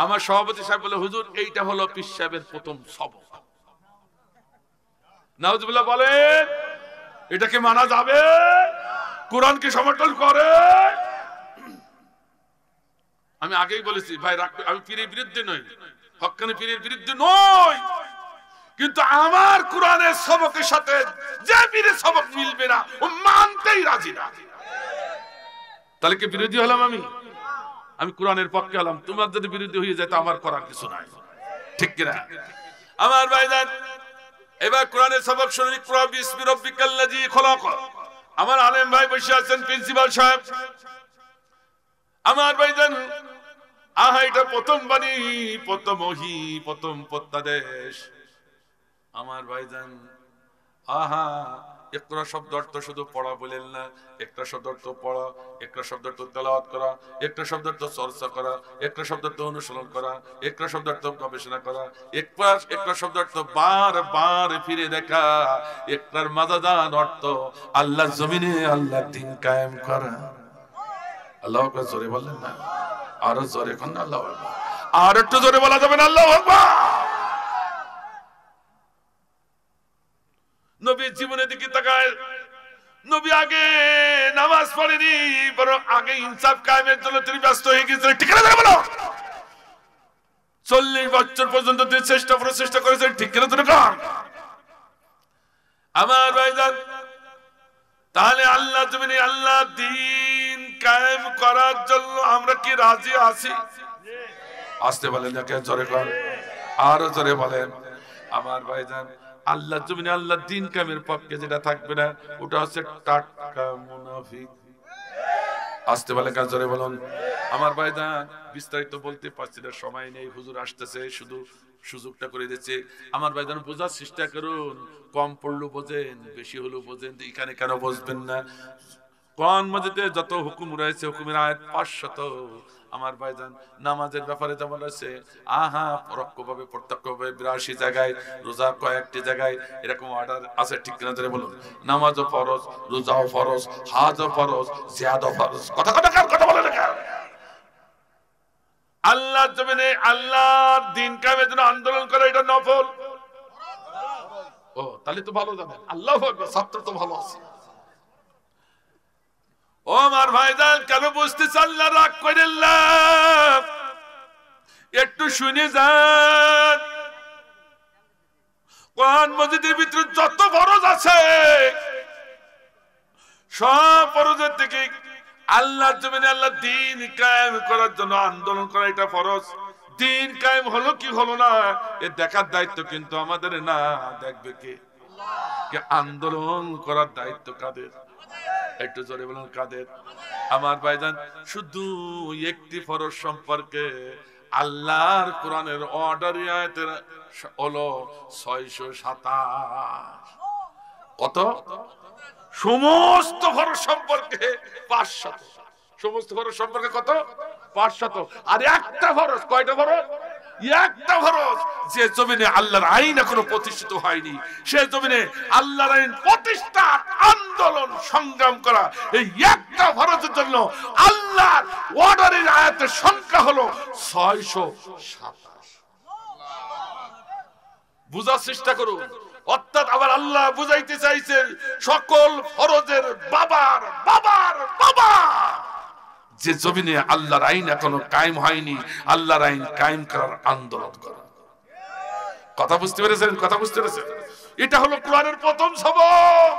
[SPEAKER 1] আমার সভাপতি সাহেব বলে, হুজুর এইটা হলো পীর সাহেবের প্রথম সবক। নাউজুবিল্লাহ বলেন, এটা কি মানা যাবে? কোরআন কি সমর্থন করে? আমি আগেই বলেছি ভাই, আমি পীরের বিরুদ্ধে নই, হক্কানি পীরের বিরুদ্ধে নই, কিন্তু আমার কোরআনের সবকের সাথে যে পীরের সবক মিলবে না ও মানতেই রাজি না। তাহলে কি বিরোধী হলাম? আমি কোরআনের পক্ষে হলাম। তোমার যদি বিরোধী হয়ে যায় তো আমার করার কিছু নাই, ঠিক কিনা? আমার ভাইজান, এবার কোরআনের সবক শুনুন। ইকরা বিসমি রাব্বিকাল্লাযী খলাক। আমার আলেম ভাই বসে আছেন, প্রিন্সিপাল সাহেব। আমার ভাইজান, আহা এটা প্রথম বাণী, প্রথম ওহী, প্রথম প্রত্যাদেশ। আমার ভাইজান, আহা ইকরা শব্দ অর্থ শুধু পড়া বলেন না, একটা শব্দ অর্থ পড়া, একটা শব্দ অর্থ তেলাওয়াত করা, একটা শব্দ অর্থ চর্চা করা, একটা শব্দ অর্থ অনুসরণ করা, একটা শব্দ অর্থ গবেষণা করা, একটা শব্দ অর্থ বারবার ফিরে দেখা, একটার মাজাদান অর্থ আল্লাহর জমিনে আল্লাহর দ্বীন কায়েম করা। আল্লাহু আকবার জোরে বলেন না? আরো জোরে কোন আল্লাহু আকবার, আর একটু জোরে বলা যাবে না আল্লাহু আকবার? নবীর জীবনের দিকে তাকায়। নবী আগে নামাজ পড়েনি, বরং আগে ইনসাফ কায়েমের জন্য তিনি ব্যস্ত হয়ে গিয়েছিলেন, ঠিক না? বলো 40 বছর পর্যন্ত তিনি প্রচেষ্টা করেছেন, ঠিক না? তুমি কর আমার ভাইজান। তাহলে আল্লাহ জমিনে আল্লাহ দ্বীন কায়েম করার জন্য আমরা কি রাজি আছি? আসতে বলেন, যাকে জোরে কর, আরো জোরে বলেন। আমার ভাইজান, আল্লাহ জমিনে আল্লাহ দ্বীন কায়েমের পক্ষে যেটা থাকবে না ওটা হচ্ছে টাটকা মুনাফিক। আসতে বলে কাজ জোরে বলুন। আমার ভাইজান, বিস্তারিত বলতে পারছি না, সময় নেই। হুজুর আসতেছে, শুধু সুযোগটা করে দিচ্ছে। আমার ভাইজান, বোঝার চেষ্টা করুন। কম পড়লেও বোঝেন, বেশি হলেও বোঝেন। এখানে কেন বুঝবেন না? কোরআন মাজিদে যত হুকুম রয়েছে, হুকুমের আয়াত 500। আমার ভাইজান, নামাজের ব্যাপারে যেমন আছে, আহা পরোক্ষভাবে প্রত্যক্ষভাবে 82 জায়গায়, রোজা কয়েকটি জায়গায় এরকম অর্ডার আছে, ঠিক কিনা ধরে বলুন? নামাজও ফরজ, রোজাও ফরজ, হজও ফরজ, জিহাদও ফরজ। কথা বলে না কেন? আল্লাহর জমিনে আল্লাহর দ্বীন কায়েমের জন্য আন্দোলন করে, এটা নফল। ও তাহলে তো ভালো জানেন। আল্লাহু আকবার, ছাত্র তো ভালো আছে। ও আমার ভাইজান, কেন বুঝতেছে? আল্লাহ রাগ করেন না, একটু শুনে যান। কোরআন মাজিদের ভিতরে যত ফরজ আছে, সব ফরজের থেকে আল্লাহর জমিনে আল্লাহ দ্বীন কায়েম করার জন্য আন্দোলন করা এটা ফরজ। দ্বীন কায়েম হলো কি হলো না এ দেখার দায়িত্ব কিন্তু আমাদের না। দেখবে কে? আন্দোলন করার দায়িত্ব কাদের? একটু জোরে বলুন, কাদের? আমার ভাইজান, শুধু একটি ফরজ সম্পর্কে আল্লাহর কোরআনের অর্ডার আয়াতের হলো 627। কত? সমস্ত ফরজ সম্পর্কে 500। সমস্ত ফরজ সম্পর্কে কত? 500। আর একটা ফরজ, কয়টা ফরজ? একটা ফরজ, যে জমিনে আল্লাহর আইন এখনো প্রতিষ্ঠিত হয়নি, সে জমিনে আল্লাহর আইন প্রতিষ্ঠার আন্দোলন সংগ্রাম করা, এই একটা ফরজের জন্য আল্লাহর অর্ডারের আয়াতের সংখ্যা হলো 627। বুঝার চেষ্টা করুন। অর্থাৎ আবার আল্লাহ বুঝাইতে চাইছেন, সকল ফরজের বাবার বাবার বাবা যে জমিনে আল্লাহর আইন এখনো কায়েম হয়নি, আল্লাহর আইন কায়েম করার আন্দোলন করা। কথা বুঝতে পেরেছেন? কথা বুঝতে পেরেছেন? এটা হলো কোরআনের প্রথম সবক।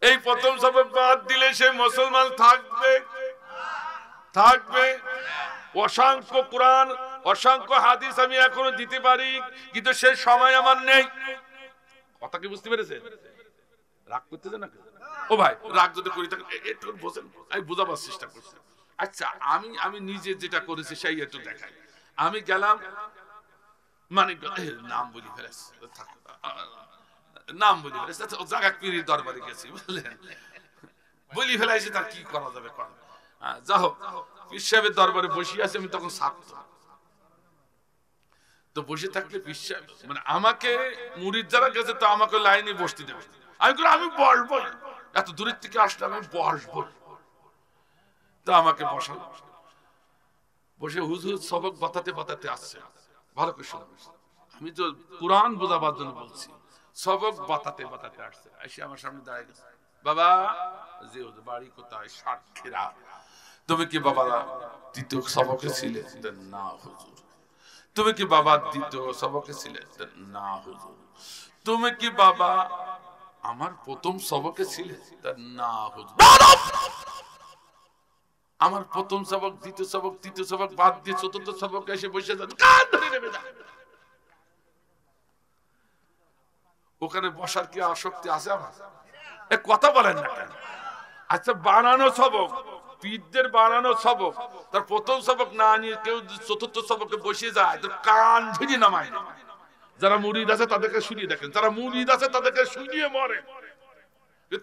[SPEAKER 1] এই প্রথম সবক বাদ দিলে সে মুসলমান থাকবে। অসংখ্য কোরআন, অসংখ্য হাদিস আমি এখনো দিতে পারি, কিন্তু সে সময় আমার নেই। কথা কি বুঝতে পেরেছেন? রাগ করতেছে না? ও ভাই, রাগ যদি করি থাকেন একটু বোঝেন, আমি বোঝাবার চেষ্টা করছি। আচ্ছা, আমি নিজে যেটা করেছি সেই একটু দেখাই। আমি গেলাম নাম বলি ফেলেছি, জায়গা পীরের দরবারে গেছি, বুঝলেন? বলি ফেলাইছি, তার কি করা যাবে? যা হোক, পীর সাহেবের দরবারে বসে আছে। আমি তখন ছাত্র, তো বসে থাকলে পীর সাহেব আমাকে মুরিদ যারা গেছে তো আমাকে লাইনে বসতে দেবে। আমি বলবো এত দূরের থেকে আসলে আমি বসবো, তা আমাকে বসাল। বসে হুজুর সবক বাতাতে বাতাতে আসছে, ভালো করে শুনবেন, আমি তো কোরআন বোঝাবার জন্য বলছি। সবক বাতাতে বাতাতে আসছে, এসে আমার সামনে দাঁড়িয়ে গেছে। বাবা, যে বাড়ি কোথায়? সাতক্ষীরা। তুমি কি বাবা দ্বিতীয় সবকে ছিলে? না হুজুর। তুমি কি বাবা দ্বিতীয় সবকে ছিলে? না হুজুর। তুমি কি বাবা আমার প্রথম সবকে ছিলে? না হুজুর। আমার প্রথম সবক, দ্বিতীয় সবক, তৃতীয় সবক বাদ দিয়ে চতুর্থ সবকে এসে বসে যান, কান ধরে নেমে যান। ওখানে বসার কি আসক্তি আছে আমার? কথা বলেন না কেন? আচ্ছা, বানানো সবক, পীরদের বানানো সবক, তার প্রথম সবক না নিয়ে কেউ চতুর্থ সবকে বসে যায়, তো কান ধরে নামায়। যারা মুরিদ আছে তাদেরকে শুনিয়ে দেখেন, যারা মুরিদ আছে তাদেরকে শুনিয়ে মরে।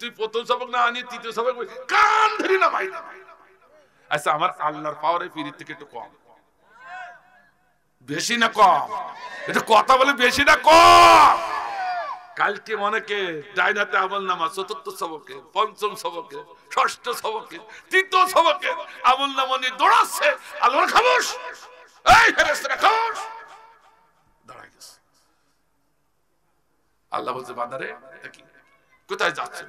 [SPEAKER 1] তুই প্রথম সবক না নিয়ে তৃতীয় সবক কান ধরে নামাই। আচ্ছা, আমার আল্লাহর পাওয়ার এই পীরের থেকে একটু কম, বেশি না কম? এটা কথা বলে বেশি না কম? কালকে অনেকে ডাইনাতে আমল নামা চতুর্থ সবকে, পঞ্চম সবকে, ষষ্ঠ সবকে, তৃতীয় সবকে আমল নামা নিয়ে দৌড়াচ্ছে। আল্লাহর খামোশ, এই ফেরেশতারা খামোশ, দাঁড়াই গেছে। আল্লাহ বলছে, বান্দারে দেখি কোথায় যাচ্ছে?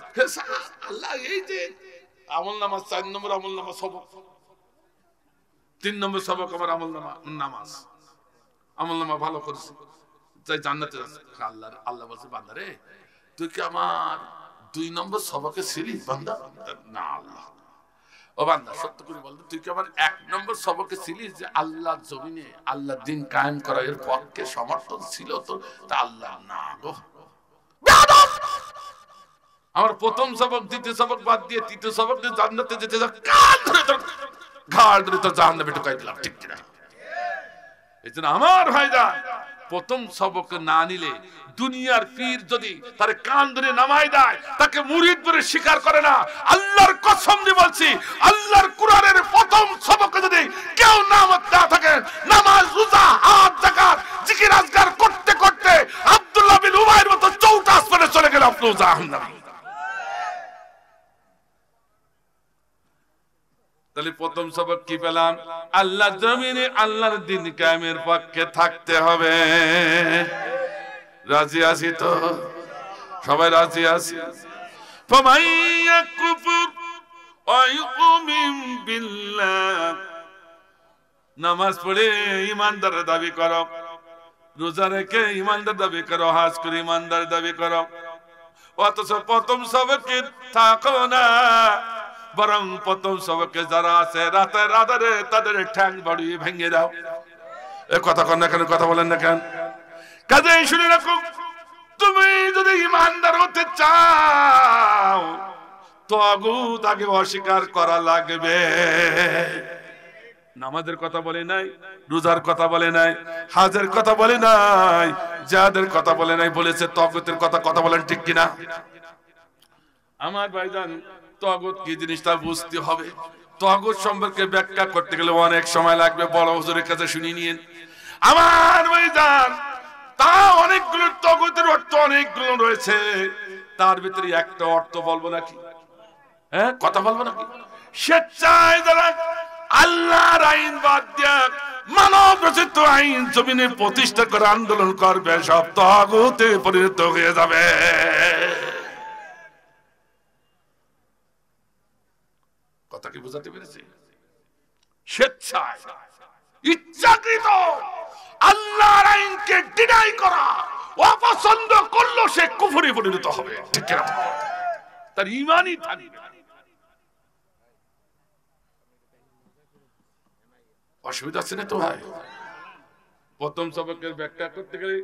[SPEAKER 1] আল্লাহ, এই যে আমল নামা 4 নম্বর আমল নামা সবক, 3 নম্বর সবক আমার আমল নামা নামাজ, আমল নামা ভালো করেছে, তাই জান্নাতে যাচ্ছে। আল্লাহ বলছে, বান্দারে তুই কি আমার 2 নম্বর সবকে ছিলি বান্দা? না আল্লাহ। ও বান্দা, সত্য করে বল, তুই কি আমার 1 নম্বর সবকে ছিলি, যে আল্লাহর জমিনে আল্লাহর দিন কায়েম করা এর পক্ষে সমর্থন ছিল তো? তা আল্লাহ না গো। আমার প্রথম সবক, দ্বিতীয় সবক বাদ দিয়ে তৃতীয় সবক দিয়ে জান্নাতে যেতে যা, কান ধরে তোর ঘাড় ধরে তোর জাহান্নামে ঢুকাই দিলাম, ঠিক কিনা? এই জন্য আমার ভাইজান, প্রথম সবক না নিলে দুনিয়ার পীর যদি তার কান ধরে নামাই দেয়, তাকে মুরিদ বলে স্বীকার করে না। আল্লাহর কসম দিয়ে বলছি, আল্লাহর কোরআনের প্রথম সবকে যদি কেউ নামাজ না থাকে, নামাজ, রোজা, হজ, যাকাত, জিকির আজকার করতে করতে আব্দুল্লাহ বিন উবাইর মতো চৌটা আসমানে চলে গেল, আপনি জাহান্নামী। তাহলে প্রথম সবক কি পেলাম? আল্লাহর জমিনে আল্লাহর দিন কায়েমের পক্ষে থাকতে হবে। রাজি আছি তো? সবাই রাজি আছি? ফামাইয়া কুফুর ওয়া ইউমিন বিল্লাহ, নামাজ পড়ে ঈমানদার দাবি করো, রোজা রেখে ঈমানদার দাবি করো, হজ করে ঈমানদার দাবি করো, অথচ প্রথম সবকে থাকো না। বরং প্রথম সবকে যারা আছে রাতের আধারে তাদের ঠ্যাং বাড়িয়ে ভেঙে দাও। এ কথা কন না কেন? কথা বলেন না কেন? কাজেই শুনে রাখো, তুমি যদি ঈমানদার হতে চাও, তাগুত আগে অস্বীকার করা লাগবে। নামাজের কথা বলে নাই, রোজার কথা বলে নাই, হজের কথা বলে নাই, জিহাদের কথা বলে নাই, বলেছে তাগুতের কথা। কথা বলেন ঠিক কিনা? আমার ভাইজান, তাগুত কি জিনিসটা বুঝতে হবে। তাগুত সম্পর্কে ব্যাখ্যা করতে গেলে অনেক সময় লাগবে, বড় হুজুরের কাছে শুনিয়ে নিন। আমার ভাইজান, তা অনেকগুলো তাগুতের অর্থ অনেকগুলো রয়েছে, তার ভিতরে একটা অর্থ বলবো নাকি? হ্যাঁ, কথা বলবো নাকি? স্বেচ্ছায় যারা আল্লাহর আইন বাদ দিয়ে মানব রচিত আইন জমিনে প্রতিষ্ঠা করে আন্দোলন করবে, সব তাগুতে পরিণত হয়ে যাবে। কথা কি বুঝাতে পেরেছি? স্বেচ্ছায়, ইচ্ছাকৃত আল্লাহর আইনকে ডিনাই করা, অপছন্দ করলো সে কুফরে পরিণত হবে, ঠিক কিনা? তার ঈমানই থাকবে। অসুবিধা আছে না তো ভাই? প্রথম সবকের ব্যাখ্যা করতে গেলে